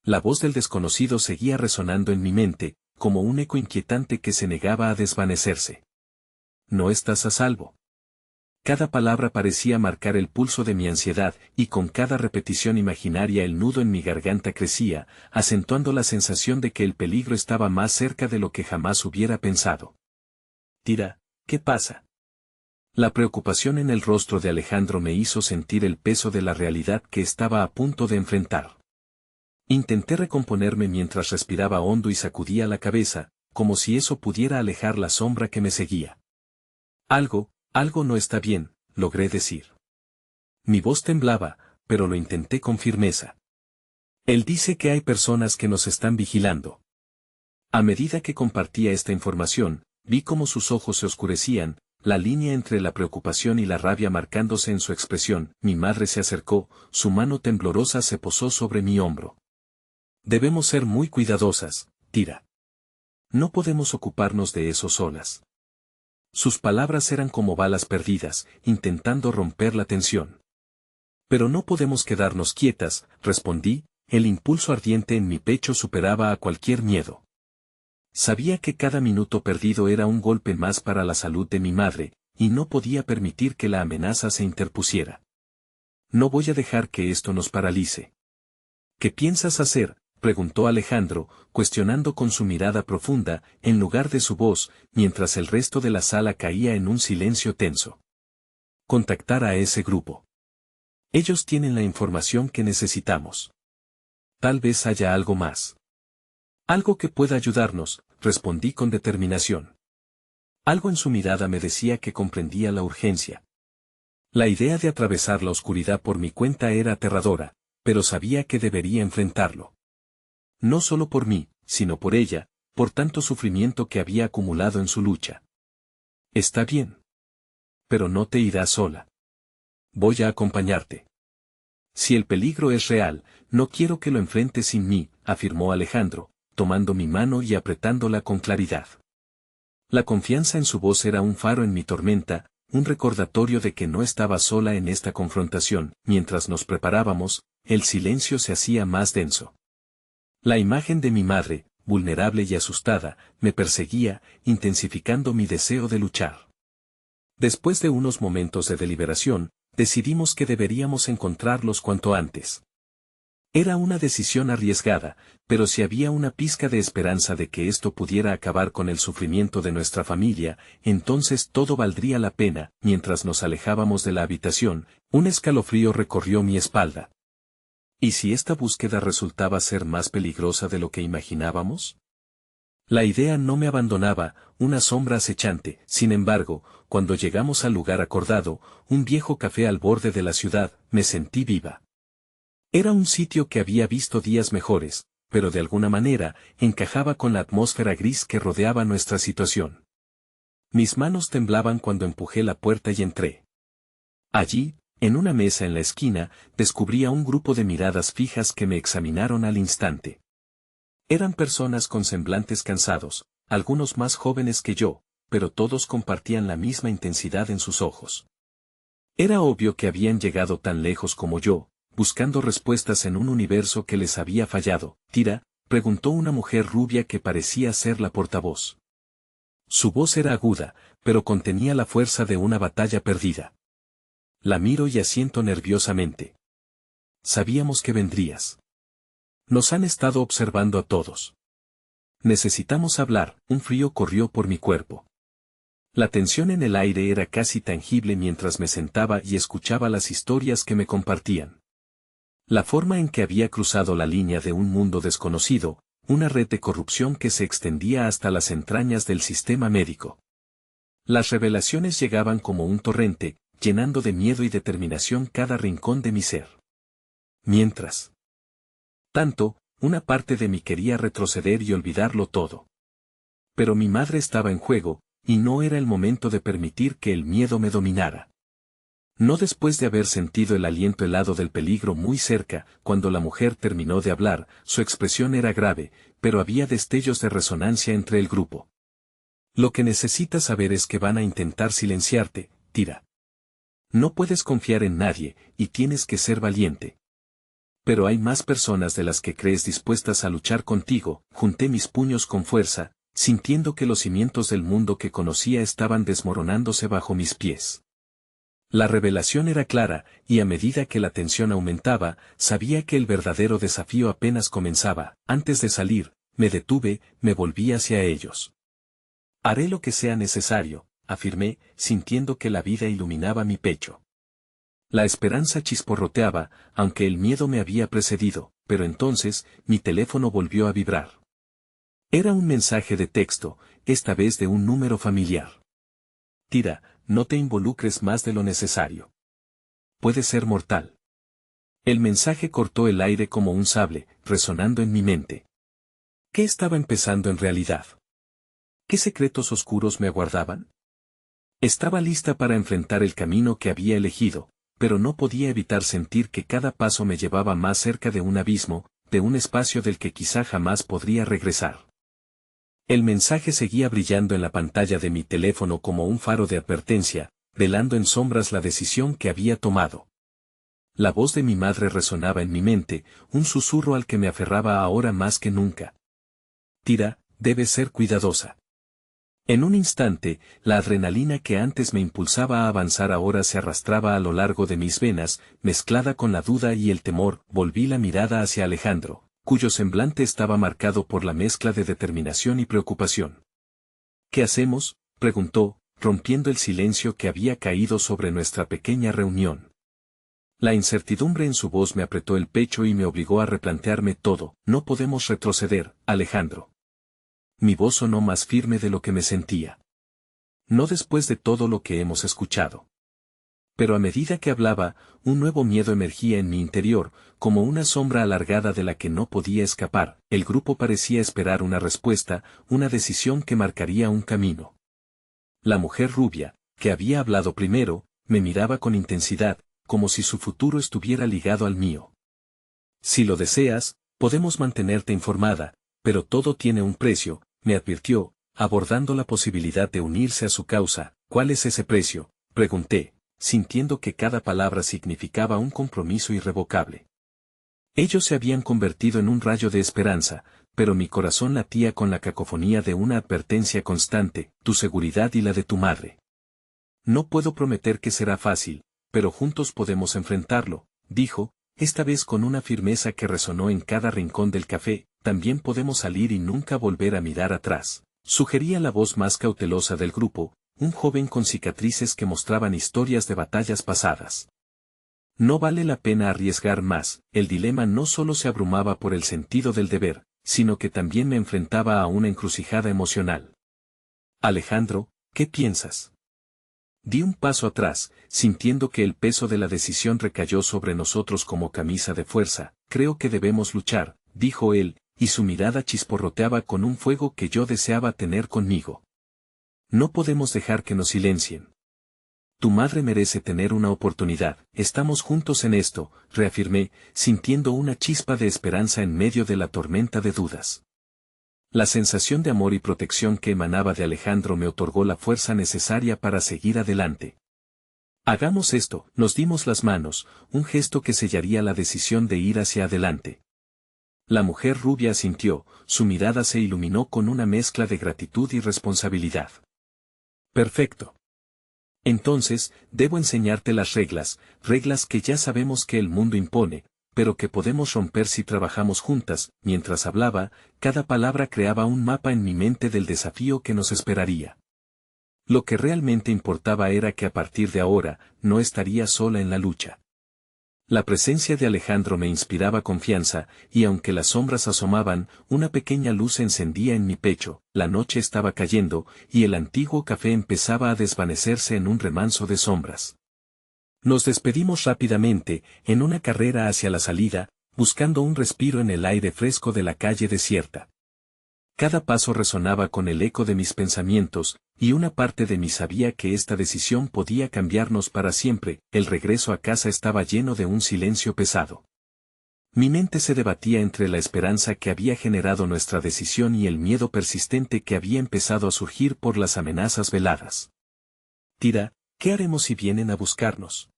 La voz del desconocido seguía resonando en mi mente, como un eco inquietante que se negaba a desvanecerse. No estás a salvo. Cada palabra parecía marcar el pulso de mi ansiedad, y con cada repetición imaginaria el nudo en mi garganta crecía, acentuando la sensación de que el peligro estaba más cerca de lo que jamás hubiera pensado. Tira, ¿qué pasa? La preocupación en el rostro de Alejandro me hizo sentir el peso de la realidad que estaba a punto de enfrentar. Intenté recomponerme mientras respiraba hondo y sacudía la cabeza, como si eso pudiera alejar la sombra que me seguía. Algo no está bien, logré decir. Mi voz temblaba, pero lo intenté con firmeza. Él dice que hay personas que nos están vigilando. A medida que compartía esta información, vi cómo sus ojos se oscurecían, la línea entre la preocupación y la rabia marcándose en su expresión. Mi madre se acercó, su mano temblorosa se posó sobre mi hombro. Debemos ser muy cuidadosas, Tira. No podemos ocuparnos de eso solas. Sus palabras eran como balas perdidas, intentando romper la tensión. Pero no podemos quedarnos quietas, respondí, el impulso ardiente en mi pecho superaba a cualquier miedo. Sabía que cada minuto perdido era un golpe más para la salud de mi madre, y no podía permitir que la amenaza se interpusiera. No voy a dejar que esto nos paralice. ¿Qué piensas hacer?, preguntó Alejandro, cuestionando con su mirada profunda, en lugar de su voz, mientras el resto de la sala caía en un silencio tenso. Contactar a ese grupo. Ellos tienen la información que necesitamos. Tal vez haya algo más. Algo que pueda ayudarnos, respondí con determinación. Algo en su mirada me decía que comprendía la urgencia. La idea de atravesar la oscuridad por mi cuenta era aterradora, pero sabía que debería enfrentarlo. No solo por mí, sino por ella, por tanto sufrimiento que había acumulado en su lucha. Está bien. Pero no te irás sola. Voy a acompañarte. Si el peligro es real, no quiero que lo enfrentes sin mí, afirmó Alejandro, tomando mi mano y apretándola con claridad. La confianza en su voz era un faro en mi tormenta, un recordatorio de que no estaba sola en esta confrontación. Mientras nos preparábamos, el silencio se hacía más denso. La imagen de mi madre, vulnerable y asustada, me perseguía, intensificando mi deseo de luchar. Después de unos momentos de deliberación, decidimos que deberíamos encontrarlos cuanto antes. Era una decisión arriesgada, pero si había una pizca de esperanza de que esto pudiera acabar con el sufrimiento de nuestra familia, entonces todo valdría la pena. Mientras nos alejábamos de la habitación, un escalofrío recorrió mi espalda. ¿Y si esta búsqueda resultaba ser más peligrosa de lo que imaginábamos? La idea no me abandonaba, una sombra acechante. Sin embargo, cuando llegamos al lugar acordado, un viejo café al borde de la ciudad, me sentí viva. Era un sitio que había visto días mejores, pero de alguna manera, encajaba con la atmósfera gris que rodeaba nuestra situación. Mis manos temblaban cuando empujé la puerta y entré. Allí, en una mesa en la esquina, descubrí a un grupo de miradas fijas que me examinaron al instante. Eran personas con semblantes cansados, algunos más jóvenes que yo, pero todos compartían la misma intensidad en sus ojos. Era obvio que habían llegado tan lejos como yo, buscando respuestas en un universo que les había fallado. Tira, preguntó una mujer rubia que parecía ser la portavoz. Su voz era aguda, pero contenía la fuerza de una batalla perdida. La miro y asiento nerviosamente. Sabíamos que vendrías. Nos han estado observando a todos. Necesitamos hablar. Un frío corrió por mi cuerpo. La tensión en el aire era casi tangible mientras me sentaba y escuchaba las historias que me compartían. La forma en que había cruzado la línea de un mundo desconocido, una red de corrupción que se extendía hasta las entrañas del sistema médico. Las revelaciones llegaban como un torrente, llenando de miedo y determinación cada rincón de mi ser. Mientras tanto, una parte de mí quería retroceder y olvidarlo todo. Pero mi madre estaba en juego, y no era el momento de permitir que el miedo me dominara. No después de haber sentido el aliento helado del peligro muy cerca, cuando la mujer terminó de hablar, su expresión era grave, pero había destellos de resonancia entre el grupo. Lo que necesitas saber es que van a intentar silenciarte, Tira. No puedes confiar en nadie, y tienes que ser valiente. Pero hay más personas de las que crees dispuestas a luchar contigo. Junté mis puños con fuerza, sintiendo que los cimientos del mundo que conocía estaban desmoronándose bajo mis pies. La revelación era clara, y a medida que la tensión aumentaba, sabía que el verdadero desafío apenas comenzaba. Antes de salir, me detuve, me volví hacia ellos. Haré lo que sea necesario, afirmé, sintiendo que la vida iluminaba mi pecho. La esperanza chisporroteaba, aunque el miedo me había precedido, pero entonces, mi teléfono volvió a vibrar. Era un mensaje de texto, esta vez de un número familiar. Tira, no te involucres más de lo necesario. Puede ser mortal. El mensaje cortó el aire como un sable, resonando en mi mente. ¿Qué estaba empezando en realidad? ¿Qué secretos oscuros me aguardaban? Estaba lista para enfrentar el camino que había elegido, pero no podía evitar sentir que cada paso me llevaba más cerca de un abismo, de un espacio del que quizá jamás podría regresar. El mensaje seguía brillando en la pantalla de mi teléfono como un faro de advertencia, velando en sombras la decisión que había tomado. La voz de mi madre resonaba en mi mente, un susurro al que me aferraba ahora más que nunca. Tira, debes ser cuidadosa. En un instante, la adrenalina que antes me impulsaba a avanzar ahora se arrastraba a lo largo de mis venas, mezclada con la duda y el temor. Volví la mirada hacia Alejandro, cuyo semblante estaba marcado por la mezcla de determinación y preocupación. ¿Qué hacemos?, preguntó, rompiendo el silencio que había caído sobre nuestra pequeña reunión. La incertidumbre en su voz me apretó el pecho y me obligó a replantearme todo. No podemos retroceder, Alejandro. Mi voz sonó más firme de lo que me sentía. No después de todo lo que hemos escuchado. Pero a medida que hablaba, un nuevo miedo emergía en mi interior, como una sombra alargada de la que no podía escapar. El grupo parecía esperar una respuesta, una decisión que marcaría un camino. La mujer rubia, que había hablado primero, me miraba con intensidad, como si su futuro estuviera ligado al mío. Si lo deseas, podemos mantenerte informada, pero todo tiene un precio, me advirtió, abordando la posibilidad de unirse a su causa. ¿Cuál es ese precio?, pregunté, sintiendo que cada palabra significaba un compromiso irrevocable. Ellos se habían convertido en un rayo de esperanza, pero mi corazón latía con la cacofonía de una advertencia constante: tu seguridad y la de tu madre. No puedo prometer que será fácil, pero juntos podemos enfrentarlo, dijo, esta vez con una firmeza que resonó en cada rincón del café. También podemos salir y nunca volver a mirar atrás, sugería la voz más cautelosa del grupo, un joven con cicatrices que mostraban historias de batallas pasadas. No vale la pena arriesgar más. El dilema no solo se abrumaba por el sentido del deber, sino que también me enfrentaba a una encrucijada emocional. Alejandro, ¿qué piensas? Di un paso atrás, sintiendo que el peso de la decisión recayó sobre nosotros como camisa de fuerza. Creo que debemos luchar, dijo él, y su mirada chisporroteaba con un fuego que yo deseaba tener conmigo. No podemos dejar que nos silencien. Tu madre merece tener una oportunidad. Estamos juntos en esto, reafirmé, sintiendo una chispa de esperanza en medio de la tormenta de dudas. La sensación de amor y protección que emanaba de Alejandro me otorgó la fuerza necesaria para seguir adelante. Hagamos esto. Nos dimos las manos, un gesto que sellaría la decisión de ir hacia adelante. La mujer rubia asintió, su mirada se iluminó con una mezcla de gratitud y responsabilidad. Perfecto. Entonces, debo enseñarte las reglas, reglas que ya sabemos que el mundo impone, pero que podemos romper si trabajamos juntas. Mientras hablaba, cada palabra creaba un mapa en mi mente del desafío que nos esperaría. Lo que realmente importaba era que a partir de ahora, no estaría sola en la lucha. La presencia de Alejandro me inspiraba confianza, y aunque las sombras asomaban, una pequeña luz se encendía en mi pecho. La noche estaba cayendo, y el antiguo café empezaba a desvanecerse en un remanso de sombras. Nos despedimos rápidamente, en una carrera hacia la salida, buscando un respiro en el aire fresco de la calle desierta. Cada paso resonaba con el eco de mis pensamientos, y una parte de mí sabía que esta decisión podía cambiarnos para siempre. El regreso a casa estaba lleno de un silencio pesado. Mi mente se debatía entre la esperanza que había generado nuestra decisión y el miedo persistente que había empezado a surgir por las amenazas veladas. Tira, ¿qué haremos si vienen a buscarnos?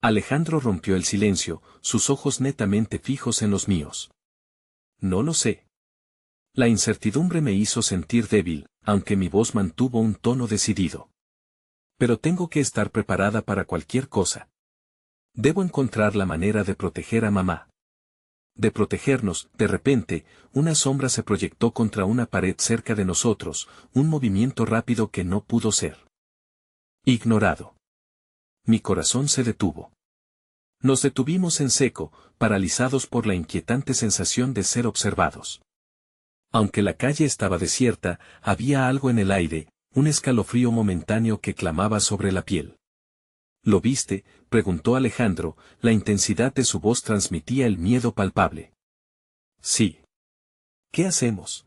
Alejandro rompió el silencio, sus ojos netamente fijos en los míos. No lo sé. La incertidumbre me hizo sentir débil, aunque mi voz mantuvo un tono decidido. Pero tengo que estar preparada para cualquier cosa. Debo encontrar la manera de proteger a mamá. De protegernos. De repente, una sombra se proyectó contra una pared cerca de nosotros, un movimiento rápido que no pudo ser ignorado. Mi corazón se detuvo. Nos detuvimos en seco, paralizados por la inquietante sensación de ser observados. Aunque la calle estaba desierta, había algo en el aire, un escalofrío momentáneo que clamaba sobre la piel. ¿Lo viste?, preguntó Alejandro, la intensidad de su voz transmitía el miedo palpable. Sí. ¿Qué hacemos?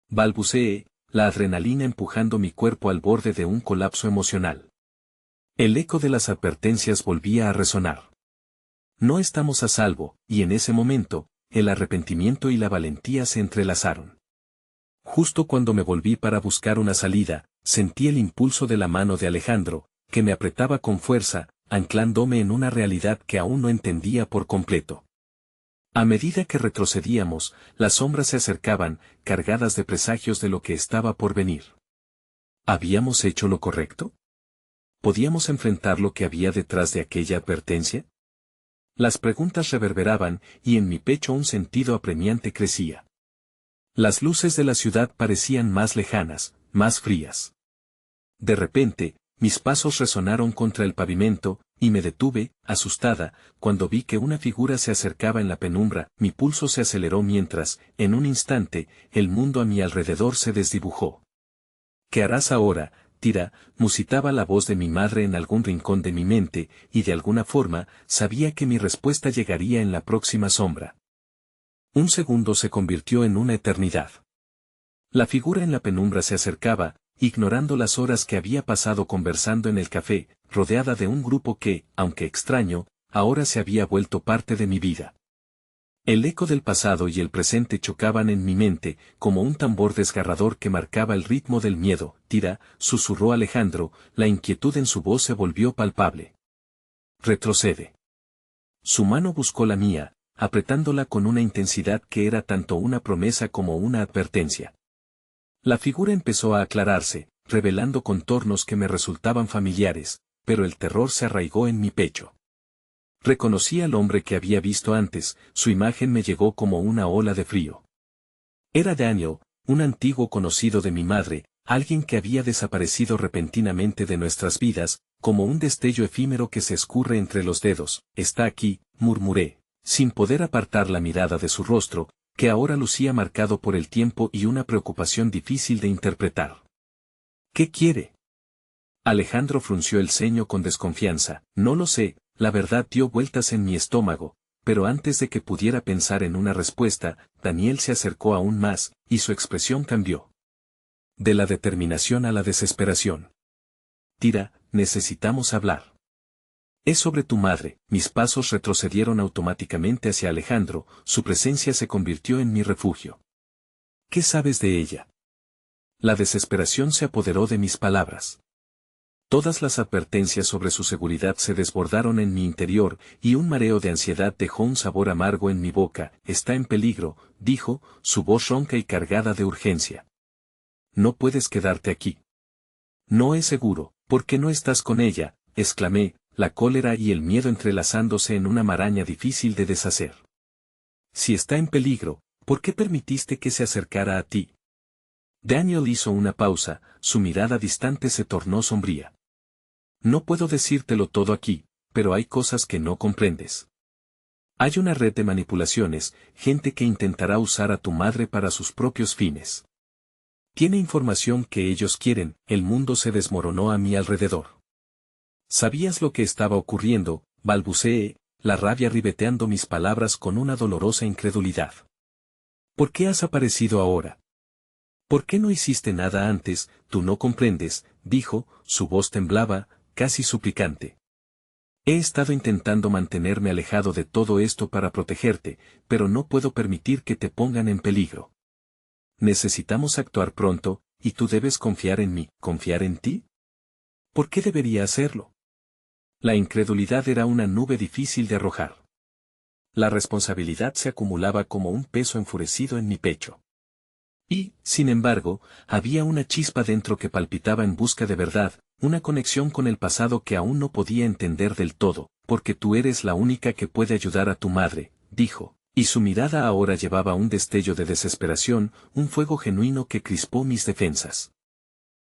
Balbuceé, la adrenalina empujando mi cuerpo al borde de un colapso emocional. El eco de las advertencias volvía a resonar. No estamos a salvo, y en ese momento, el arrepentimiento y la valentía se entrelazaron. Justo cuando me volví para buscar una salida, sentí el impulso de la mano de Alejandro, que me apretaba con fuerza, anclándome en una realidad que aún no entendía por completo. A medida que retrocedíamos, las sombras se acercaban, cargadas de presagios de lo que estaba por venir. ¿Habíamos hecho lo correcto? ¿Podíamos enfrentar lo que había detrás de aquella advertencia? Las preguntas reverberaban, y en mi pecho un sentido apremiante crecía. Las luces de la ciudad parecían más lejanas, más frías. De repente, mis pasos resonaron contra el pavimento, y me detuve, asustada, cuando vi que una figura se acercaba en la penumbra. Mi pulso se aceleró mientras, en un instante, el mundo a mi alrededor se desdibujó. ¿Qué harás ahora, Tira?, musitaba la voz de mi madre en algún rincón de mi mente, y de alguna forma, sabía que mi respuesta llegaría en la próxima sombra. Un segundo se convirtió en una eternidad. La figura en la penumbra se acercaba, ignorando las horas que había pasado conversando en el café, rodeada de un grupo que, aunque extraño, ahora se había vuelto parte de mi vida. El eco del pasado y el presente chocaban en mi mente, como un tambor desgarrador que marcaba el ritmo del miedo. Tira, susurró Alejandro, la inquietud en su voz se volvió palpable. Retrocede. Su mano buscó la mía, apretándola con una intensidad que era tanto una promesa como una advertencia. La figura empezó a aclararse, revelando contornos que me resultaban familiares, pero el terror se arraigó en mi pecho. Reconocí al hombre que había visto antes, su imagen me llegó como una ola de frío. Era Daniel, un antiguo conocido de mi madre, alguien que había desaparecido repentinamente de nuestras vidas, como un destello efímero que se escurre entre los dedos. Está aquí, murmuré, sin poder apartar la mirada de su rostro, que ahora lucía marcado por el tiempo y una preocupación difícil de interpretar. ¿Qué quiere? Alejandro frunció el ceño con desconfianza. No lo sé. La verdad dio vueltas en mi estómago, pero antes de que pudiera pensar en una respuesta, Daniel se acercó aún más, y su expresión cambió. De la determinación a la desesperación. Tira, necesitamos hablar. Es sobre tu madre. Mis pasos retrocedieron automáticamente hacia Alejandro, su presencia se convirtió en mi refugio. ¿Qué sabes de ella? La desesperación se apoderó de mis palabras. Todas las advertencias sobre su seguridad se desbordaron en mi interior, y un mareo de ansiedad dejó un sabor amargo en mi boca. Está en peligro, dijo, su voz ronca y cargada de urgencia. No puedes quedarte aquí. No es seguro. ¿Por qué no estás con ella?, exclamé, la cólera y el miedo entrelazándose en una maraña difícil de deshacer. Si está en peligro, ¿por qué permitiste que se acercara a ti? Daniel hizo una pausa, su mirada distante se tornó sombría. No puedo decírtelo todo aquí, pero hay cosas que no comprendes. Hay una red de manipulaciones, gente que intentará usar a tu madre para sus propios fines. Tiene información que ellos quieren. El mundo se desmoronó a mi alrededor. ¿Sabías lo que estaba ocurriendo?, balbuceé, la rabia ribeteando mis palabras con una dolorosa incredulidad. ¿Por qué has aparecido ahora? ¿Por qué no hiciste nada antes? Tú no comprendes, dijo, su voz temblaba, casi suplicante. He estado intentando mantenerme alejado de todo esto para protegerte, pero no puedo permitir que te pongan en peligro. Necesitamos actuar pronto, y tú debes confiar en mí. ¿Confiar en ti? ¿Por qué debería hacerlo? La incredulidad era una nube difícil de arrojar. La responsabilidad se acumulaba como un peso enfurecido en mi pecho. Y, sin embargo, había una chispa dentro que palpitaba en busca de verdad, una conexión con el pasado que aún no podía entender del todo, porque tú eres la única que puede ayudar a tu madre, dijo, y su mirada ahora llevaba un destello de desesperación, un fuego genuino que crispó mis defensas.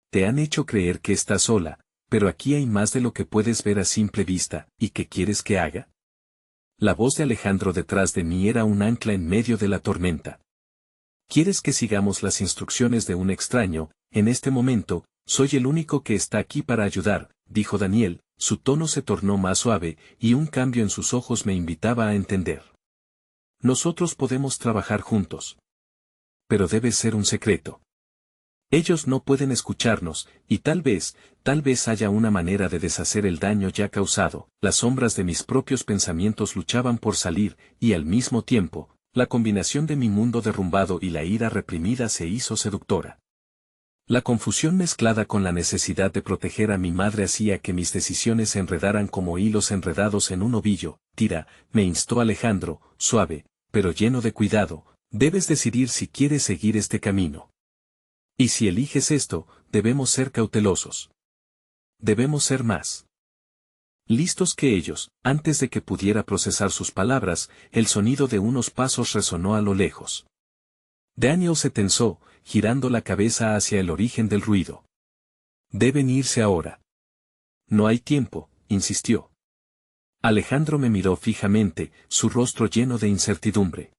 Te han hecho creer que estás sola, pero aquí hay más de lo que puedes ver a simple vista, ¿y qué quieres que haga? La voz de Alejandro detrás de mí era un ancla en medio de la tormenta. ¿Quieres que sigamos las instrucciones de un extraño? En este momento, soy el único que está aquí para ayudar, dijo Daniel, su tono se tornó más suave, y un cambio en sus ojos me invitaba a entender. Nosotros podemos trabajar juntos. Pero debe ser un secreto. Ellos no pueden escucharnos, y tal vez haya una manera de deshacer el daño ya causado. Las sombras de mis propios pensamientos luchaban por salir, y al mismo tiempo, la combinación de mi mundo derrumbado y la ira reprimida se hizo seductora. La confusión mezclada con la necesidad de proteger a mi madre hacía que mis decisiones se enredaran como hilos enredados en un ovillo. Tira, me instó Alejandro, suave, pero lleno de cuidado, debes decidir si quieres seguir este camino. Y si eliges esto, debemos ser cautelosos. Debemos ser más listos que ellos. Antes de que pudiera procesar sus palabras, el sonido de unos pasos resonó a lo lejos. Daniel se tensó, girando la cabeza hacia el origen del ruido. Deben irse ahora. No hay tiempo, insistió. Alejandro me miró fijamente, su rostro lleno de incertidumbre.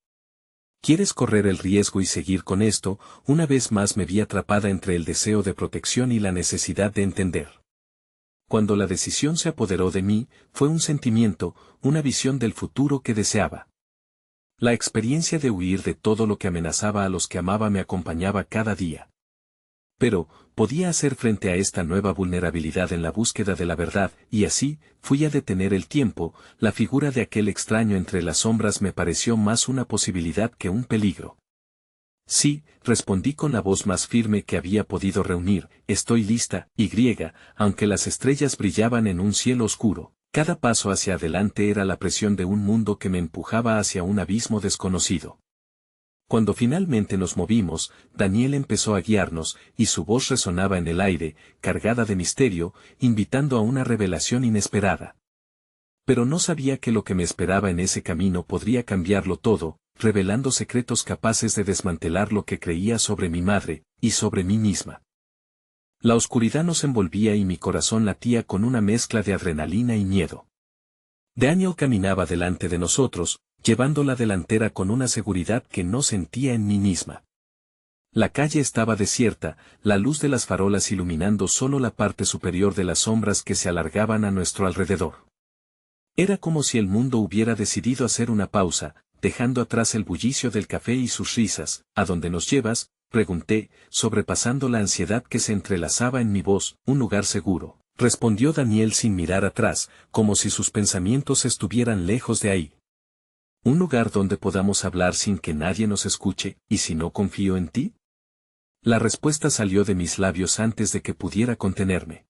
¿Quieres correr el riesgo y seguir con esto? Una vez más me vi atrapada entre el deseo de protección y la necesidad de entender. Cuando la decisión se apoderó de mí, fue un sentimiento, una visión del futuro que deseaba. La experiencia de huir de todo lo que amenazaba a los que amaba me acompañaba cada día. Pero, podía hacer frente a esta nueva vulnerabilidad en la búsqueda de la verdad, y así, fui a detener el tiempo. La figura de aquel extraño entre las sombras me pareció más una posibilidad que un peligro. Sí, respondí con la voz más firme que había podido reunir, estoy lista, aunque las estrellas brillaban en un cielo oscuro, cada paso hacia adelante era la presión de un mundo que me empujaba hacia un abismo desconocido. Cuando finalmente nos movimos, Daniel empezó a guiarnos, y su voz resonaba en el aire, cargada de misterio, invitando a una revelación inesperada. Pero no sabía que lo que me esperaba en ese camino podría cambiarlo todo, revelando secretos capaces de desmantelar lo que creía sobre mi madre, y sobre mí misma. La oscuridad nos envolvía y mi corazón latía con una mezcla de adrenalina y miedo. Daniel caminaba delante de nosotros, llevando la delantera con una seguridad que no sentía en mí misma. La calle estaba desierta, la luz de las farolas iluminando solo la parte superior de las sombras que se alargaban a nuestro alrededor. Era como si el mundo hubiera decidido hacer una pausa, dejando atrás el bullicio del café y sus risas. ¿A dónde nos llevas?, pregunté, sobrepasando la ansiedad que se entrelazaba en mi voz. Un lugar seguro, respondió Daniel sin mirar atrás, como si sus pensamientos estuvieran lejos de ahí. Un lugar donde podamos hablar sin que nadie nos escuche. ¿Y si no confío en ti? La respuesta salió de mis labios antes de que pudiera contenerme.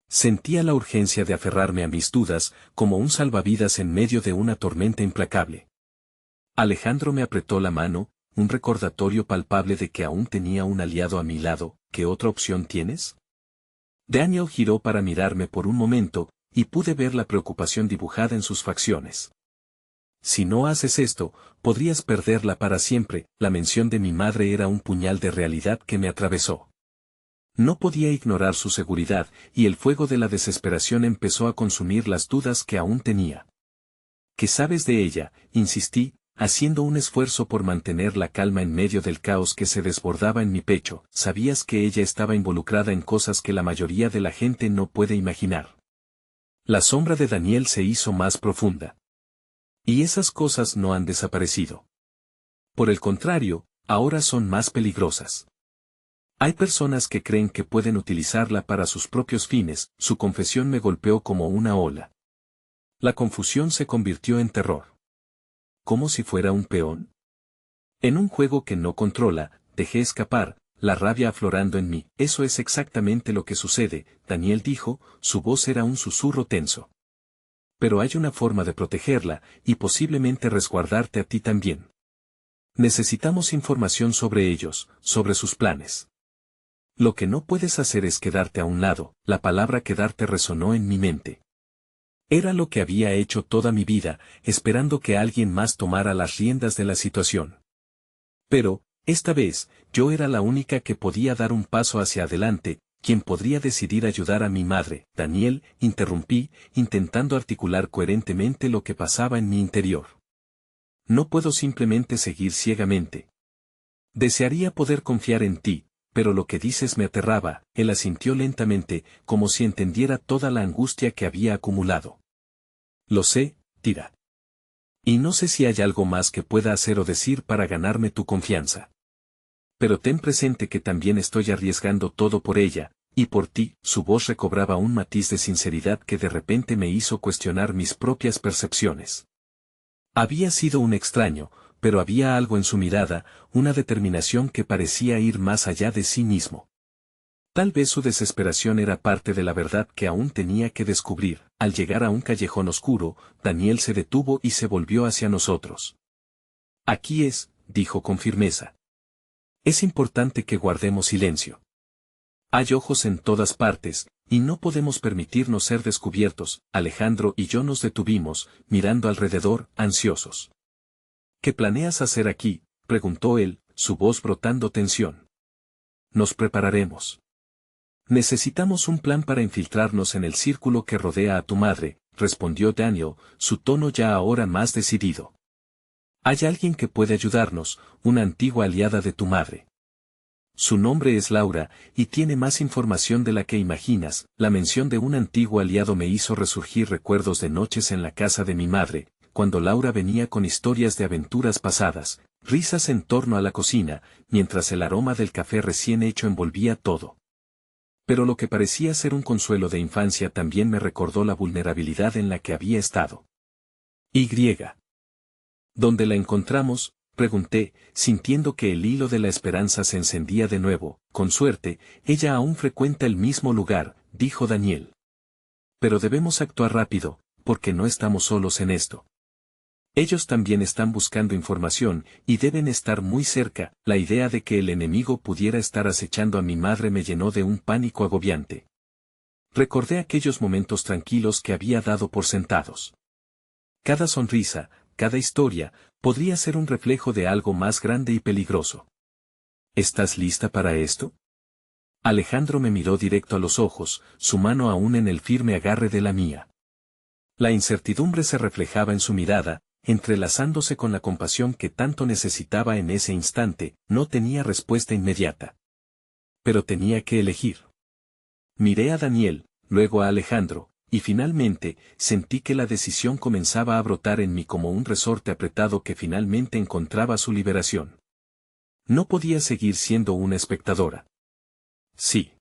Sentía la urgencia de aferrarme a mis dudas, como un salvavidas en medio de una tormenta implacable. Alejandro me apretó la mano, un recordatorio palpable de que aún tenía un aliado a mi lado. ¿Qué otra opción tienes? Daniel giró para mirarme por un momento, y pude ver la preocupación dibujada en sus facciones. Si no haces esto, podrías perderla para siempre. La mención de mi madre era un puñal de realidad que me atravesó. No podía ignorar su seguridad, y el fuego de la desesperación empezó a consumir las dudas que aún tenía. ¿Qué sabes de ella?, insistí, haciendo un esfuerzo por mantener la calma en medio del caos que se desbordaba en mi pecho. ¿Sabías que ella estaba involucrada en cosas que la mayoría de la gente no puede imaginar? La sombra de Daniel se hizo más profunda. Y esas cosas no han desaparecido. Por el contrario, ahora son más peligrosas. Hay personas que creen que pueden utilizarla para sus propios fines. Su confesión me golpeó como una ola. La confusión se convirtió en terror. ¿Como si fuera un peón? En un juego que no controla, dejé escapar, la rabia aflorando en mí. Eso es exactamente lo que sucede, Daniel dijo, su voz era un susurro tenso. Pero hay una forma de protegerla, y posiblemente resguardarte a ti también. Necesitamos información sobre ellos, sobre sus planes. Lo que no puedes hacer es quedarte a un lado. La palabra quedarte resonó en mi mente. Era lo que había hecho toda mi vida, esperando que alguien más tomara las riendas de la situación. Pero, esta vez, yo era la única que podía dar un paso hacia adelante, quien podría decidir ayudar a mi madre. Daniel, interrumpí, intentando articular coherentemente lo que pasaba en mi interior. No puedo simplemente seguir ciegamente. Desearía poder confiar en ti, pero lo que dices me aterraba. Él asintió lentamente, como si entendiera toda la angustia que había acumulado. Lo sé, Tira. Y no sé si hay algo más que pueda hacer o decir para ganarme tu confianza. Pero ten presente que también estoy arriesgando todo por ella, y por ti. Su voz recobraba un matiz de sinceridad que de repente me hizo cuestionar mis propias percepciones. Había sido un extraño, pero había algo en su mirada, una determinación que parecía ir más allá de sí mismo. Tal vez su desesperación era parte de la verdad que aún tenía que descubrir. Al llegar a un callejón oscuro, Daniel se detuvo y se volvió hacia nosotros. Aquí es, dijo con firmeza. Es importante que guardemos silencio. Hay ojos en todas partes, y no podemos permitirnos ser descubiertos. Alejandro y yo nos detuvimos, mirando alrededor, ansiosos. ¿Qué planeas hacer aquí?, preguntó él, su voz brotando tensión. Nos prepararemos. Necesitamos un plan para infiltrarnos en el círculo que rodea a tu madre, respondió Daniel, su tono ya ahora más decidido. Hay alguien que puede ayudarnos, una antigua aliada de tu madre. Su nombre es Laura, y tiene más información de la que imaginas. La mención de un antiguo aliado me hizo resurgir recuerdos de noches en la casa de mi madre, cuando Laura venía con historias de aventuras pasadas, risas en torno a la cocina, mientras el aroma del café recién hecho envolvía todo. Pero lo que parecía ser un consuelo de infancia también me recordó la vulnerabilidad en la que había estado. ¿Y? ¿Dónde la encontramos?, pregunté, sintiendo que el hilo de la esperanza se encendía de nuevo. Con suerte, ella aún frecuenta el mismo lugar, dijo Daniel. Pero debemos actuar rápido, porque no estamos solos en esto. Ellos también están buscando información, y deben estar muy cerca. La idea de que el enemigo pudiera estar acechando a mi madre me llenó de un pánico agobiante. Recordé aquellos momentos tranquilos que había dado por sentados. Cada sonrisa, cada historia, podría ser un reflejo de algo más grande y peligroso. ¿Estás lista para esto? Alejandro me miró directo a los ojos, su mano aún en el firme agarre de la mía. La incertidumbre se reflejaba en su mirada, entrelazándose con la compasión que tanto necesitaba en ese instante. No tenía respuesta inmediata. Pero tenía que elegir. Miré a Daniel, luego a Alejandro, y finalmente, sentí que la decisión comenzaba a brotar en mí como un resorte apretado que finalmente encontraba su liberación. No podía seguir siendo una espectadora. Sí.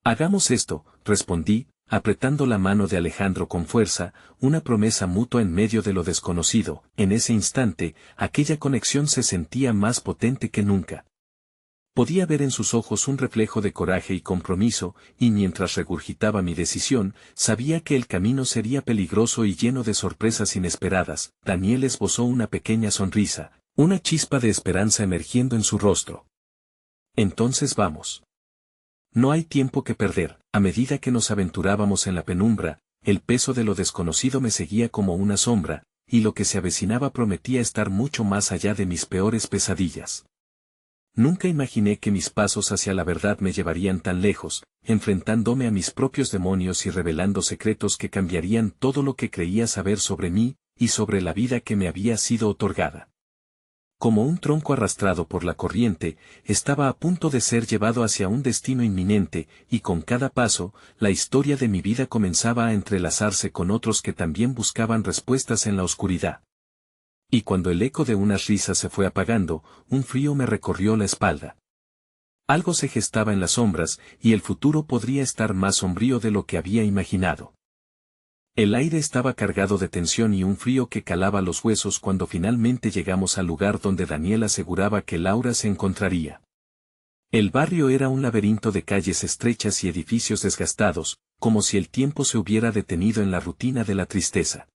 Hagamos esto, respondí, apretando la mano de Alejandro con fuerza, una promesa mutua en medio de lo desconocido. En ese instante, aquella conexión se sentía más potente que nunca. Podía ver en sus ojos un reflejo de coraje y compromiso, y mientras regurgitaba mi decisión, sabía que el camino sería peligroso y lleno de sorpresas inesperadas. Daniel esbozó una pequeña sonrisa, una chispa de esperanza emergiendo en su rostro. Entonces vamos. No hay tiempo que perder. A medida que nos aventurábamos en la penumbra, el peso de lo desconocido me seguía como una sombra, y lo que se avecinaba prometía estar mucho más allá de mis peores pesadillas. Nunca imaginé que mis pasos hacia la verdad me llevarían tan lejos, enfrentándome a mis propios demonios y revelando secretos que cambiarían todo lo que creía saber sobre mí, y sobre la vida que me había sido otorgada. Como un tronco arrastrado por la corriente, estaba a punto de ser llevado hacia un destino inminente, y con cada paso, la historia de mi vida comenzaba a entrelazarse con otros que también buscaban respuestas en la oscuridad. Y cuando el eco de unas risas se fue apagando, un frío me recorrió la espalda. Algo se gestaba en las sombras, y el futuro podría estar más sombrío de lo que había imaginado. El aire estaba cargado de tensión y un frío que calaba los huesos cuando finalmente llegamos al lugar donde Daniel aseguraba que Laura se encontraría. El barrio era un laberinto de calles estrechas y edificios desgastados, como si el tiempo se hubiera detenido en la rutina de la tristeza.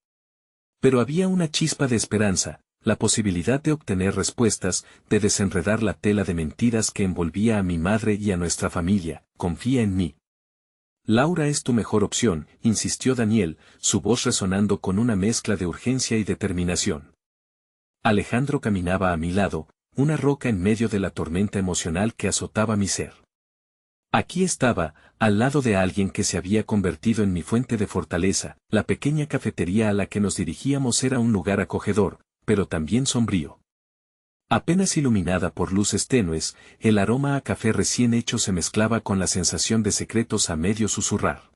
Pero había una chispa de esperanza, la posibilidad de obtener respuestas, de desenredar la tela de mentiras que envolvía a mi madre y a nuestra familia. Confía en mí. Laura es tu mejor opción, insistió Daniel, su voz resonando con una mezcla de urgencia y determinación. Alejandro caminaba a mi lado, una roca en medio de la tormenta emocional que azotaba mi ser. Aquí estaba, al lado de alguien que se había convertido en mi fuente de fortaleza. La pequeña cafetería a la que nos dirigíamos era un lugar acogedor, pero también sombrío. Apenas iluminada por luces tenues, el aroma a café recién hecho se mezclaba con la sensación de secretos a medio susurrar.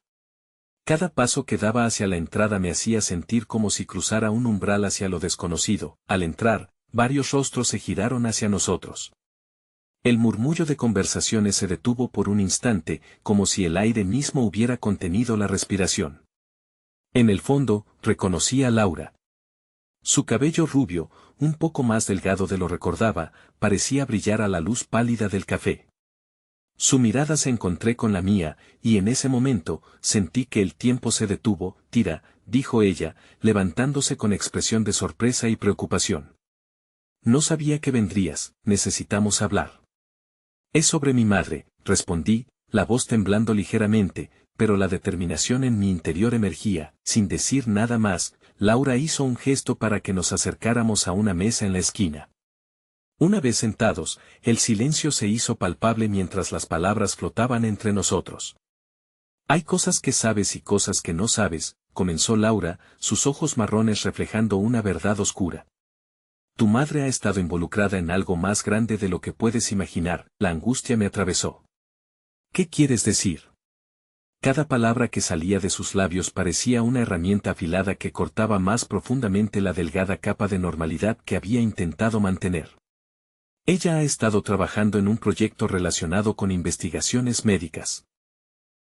Cada paso que daba hacia la entrada me hacía sentir como si cruzara un umbral hacia lo desconocido. Al entrar, varios rostros se giraron hacia nosotros. El murmullo de conversaciones se detuvo por un instante, como si el aire mismo hubiera contenido la respiración. En el fondo, reconocí a Laura. Su cabello rubio, un poco más delgado de lo recordaba, parecía brillar a la luz pálida del café. Su mirada se encontré con la mía, y en ese momento, sentí que el tiempo se detuvo. Tira, dijo ella, levantándose con expresión de sorpresa y preocupación. No sabía que vendrías, necesitamos hablar. Es sobre mi madre, respondí, la voz temblando ligeramente, pero la determinación en mi interior emergía. Sin decir nada más, Laura hizo un gesto para que nos acercáramos a una mesa en la esquina. Una vez sentados, el silencio se hizo palpable mientras las palabras flotaban entre nosotros. Hay cosas que sabes y cosas que no sabes, comenzó Laura, sus ojos marrones reflejando una verdad oscura. Tu madre ha estado involucrada en algo más grande de lo que puedes imaginar. La angustia me atravesó. ¿Qué quieres decir? Cada palabra que salía de sus labios parecía una herramienta afilada que cortaba más profundamente la delgada capa de normalidad que había intentado mantener. Ella ha estado trabajando en un proyecto relacionado con investigaciones médicas.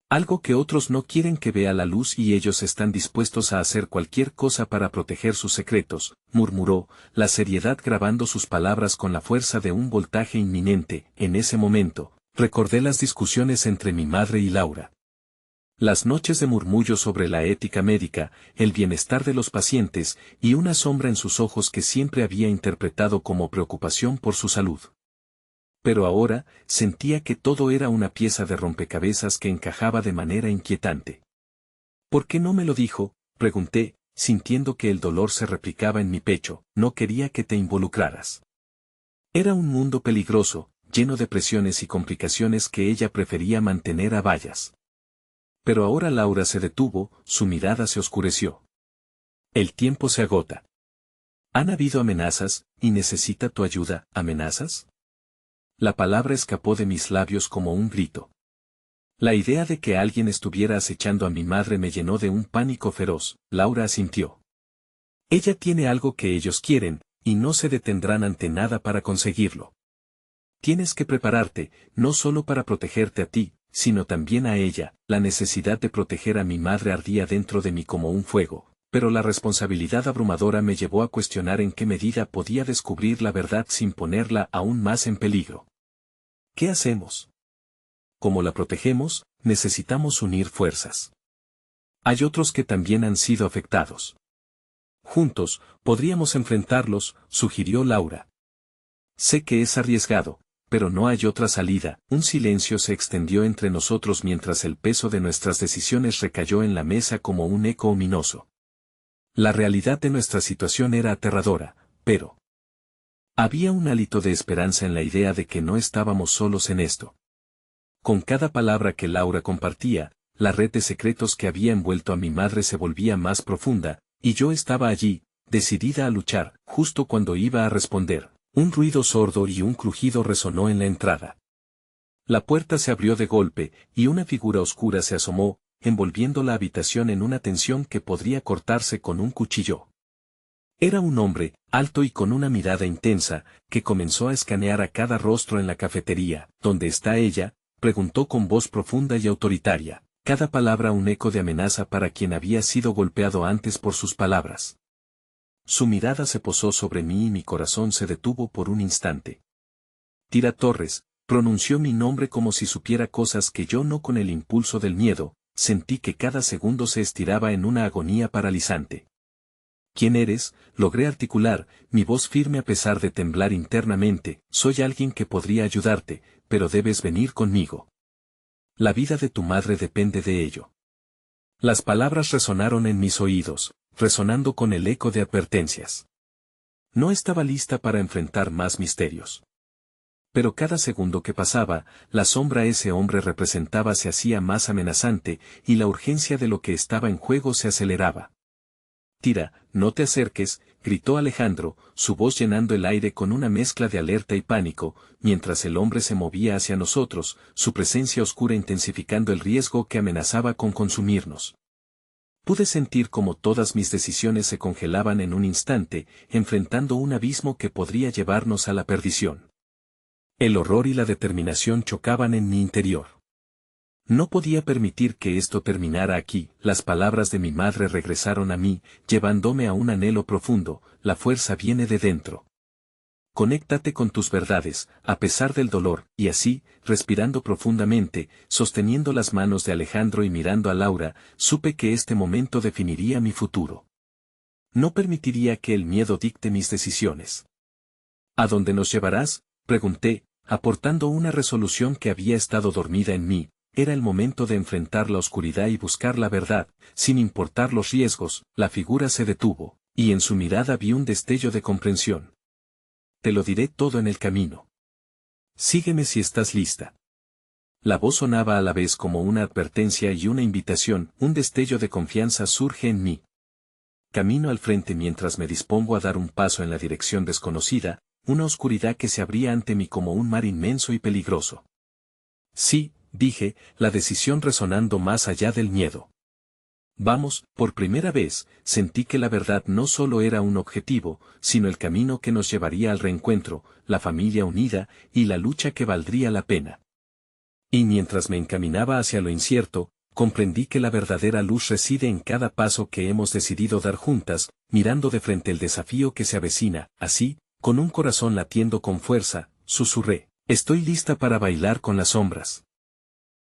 Algo que otros no quieren que vea la luz y ellos están dispuestos a hacer cualquier cosa para proteger sus secretos, murmuró, la seriedad grabando sus palabras con la fuerza de un voltaje inminente. En ese momento, recordé las discusiones entre mi madre y Laura. Las noches de murmullo sobre la ética médica, el bienestar de los pacientes, y una sombra en sus ojos que siempre había interpretado como preocupación por su salud. Pero ahora, sentía que todo era una pieza de rompecabezas que encajaba de manera inquietante. ¿Por qué no me lo dijo?, pregunté, sintiendo que el dolor se replicaba en mi pecho. No quería que te involucraras. Era un mundo peligroso, lleno de presiones y complicaciones que ella prefería mantener a raya. Pero ahora Laura se detuvo, su mirada se oscureció. El tiempo se agota. Han habido amenazas, y necesita tu ayuda. ¿Amenazas? La palabra escapó de mis labios como un grito. La idea de que alguien estuviera acechando a mi madre me llenó de un pánico feroz. Laura asintió. Ella tiene algo que ellos quieren, y no se detendrán ante nada para conseguirlo. Tienes que prepararte, no solo para protegerte a ti, sino también a ella. La necesidad de proteger a mi madre ardía dentro de mí como un fuego, pero la responsabilidad abrumadora me llevó a cuestionar en qué medida podía descubrir la verdad sin ponerla aún más en peligro. ¿Qué hacemos? Como la protegemos, necesitamos unir fuerzas. Hay otros que también han sido afectados. Juntos, podríamos enfrentarlos, sugirió Laura. Sé que es arriesgado, pero no hay otra salida. Un silencio se extendió entre nosotros mientras el peso de nuestras decisiones recayó en la mesa como un eco ominoso. La realidad de nuestra situación era aterradora, pero había un hálito de esperanza en la idea de que no estábamos solos en esto. Con cada palabra que Laura compartía, la red de secretos que había envuelto a mi madre se volvía más profunda, y yo estaba allí, decidida a luchar. Justo cuando iba a responder, un ruido sordo y un crujido resonó en la entrada. La puerta se abrió de golpe, y una figura oscura se asomó, envolviendo la habitación en una tensión que podría cortarse con un cuchillo. Era un hombre, alto y con una mirada intensa, que comenzó a escanear a cada rostro en la cafetería. ¿Dónde está ella?, preguntó con voz profunda y autoritaria, cada palabra un eco de amenaza para quien había sido golpeado antes por sus palabras. Su mirada se posó sobre mí y mi corazón se detuvo por un instante. Tira Torres, pronunció mi nombre como si supiera cosas que yo no. Con el impulso del miedo, sentí que cada segundo se estiraba en una agonía paralizante. ¿Quién eres?, logré articular, mi voz firme a pesar de temblar internamente. Soy alguien que podría ayudarte, pero debes venir conmigo. La vida de tu madre depende de ello. Las palabras resonaron en mis oídos, resonando con el eco de advertencias. No estaba lista para enfrentar más misterios. Pero cada segundo que pasaba, la sombra de ese hombre representaba se hacía más amenazante, y la urgencia de lo que estaba en juego se aceleraba. Tira, no te acerques, gritó Alejandro, su voz llenando el aire con una mezcla de alerta y pánico, mientras el hombre se movía hacia nosotros, su presencia oscura intensificando el riesgo que amenazaba con consumirnos. Pude sentir como todas mis decisiones se congelaban en un instante, enfrentando un abismo que podría llevarnos a la perdición. El horror y la determinación chocaban en mi interior. No podía permitir que esto terminara aquí. Las palabras de mi madre regresaron a mí, llevándome a un anhelo profundo. La fuerza viene de dentro. Conéctate con tus verdades, a pesar del dolor, y así, respirando profundamente, sosteniendo las manos de Alejandro y mirando a Laura, supe que este momento definiría mi futuro. No permitiría que el miedo dicte mis decisiones. ¿A dónde nos llevarás?, pregunté, aportando una resolución que había estado dormida en mí. Era el momento de enfrentar la oscuridad y buscar la verdad, sin importar los riesgos. La figura se detuvo, y en su mirada vi un destello de comprensión. Te lo diré todo en el camino. Sígueme si estás lista. La voz sonaba a la vez como una advertencia y una invitación. Un destello de confianza surge en mí. Camino al frente mientras me dispongo a dar un paso en la dirección desconocida, una oscuridad que se abría ante mí como un mar inmenso y peligroso. Sí, dije, la decisión resonando más allá del miedo. Vamos. Por primera vez, sentí que la verdad no solo era un objetivo, sino el camino que nos llevaría al reencuentro, la familia unida, y la lucha que valdría la pena. Y mientras me encaminaba hacia lo incierto, comprendí que la verdadera luz reside en cada paso que hemos decidido dar juntas, mirando de frente el desafío que se avecina. Así, con un corazón latiendo con fuerza, susurré, estoy lista para bailar con las sombras.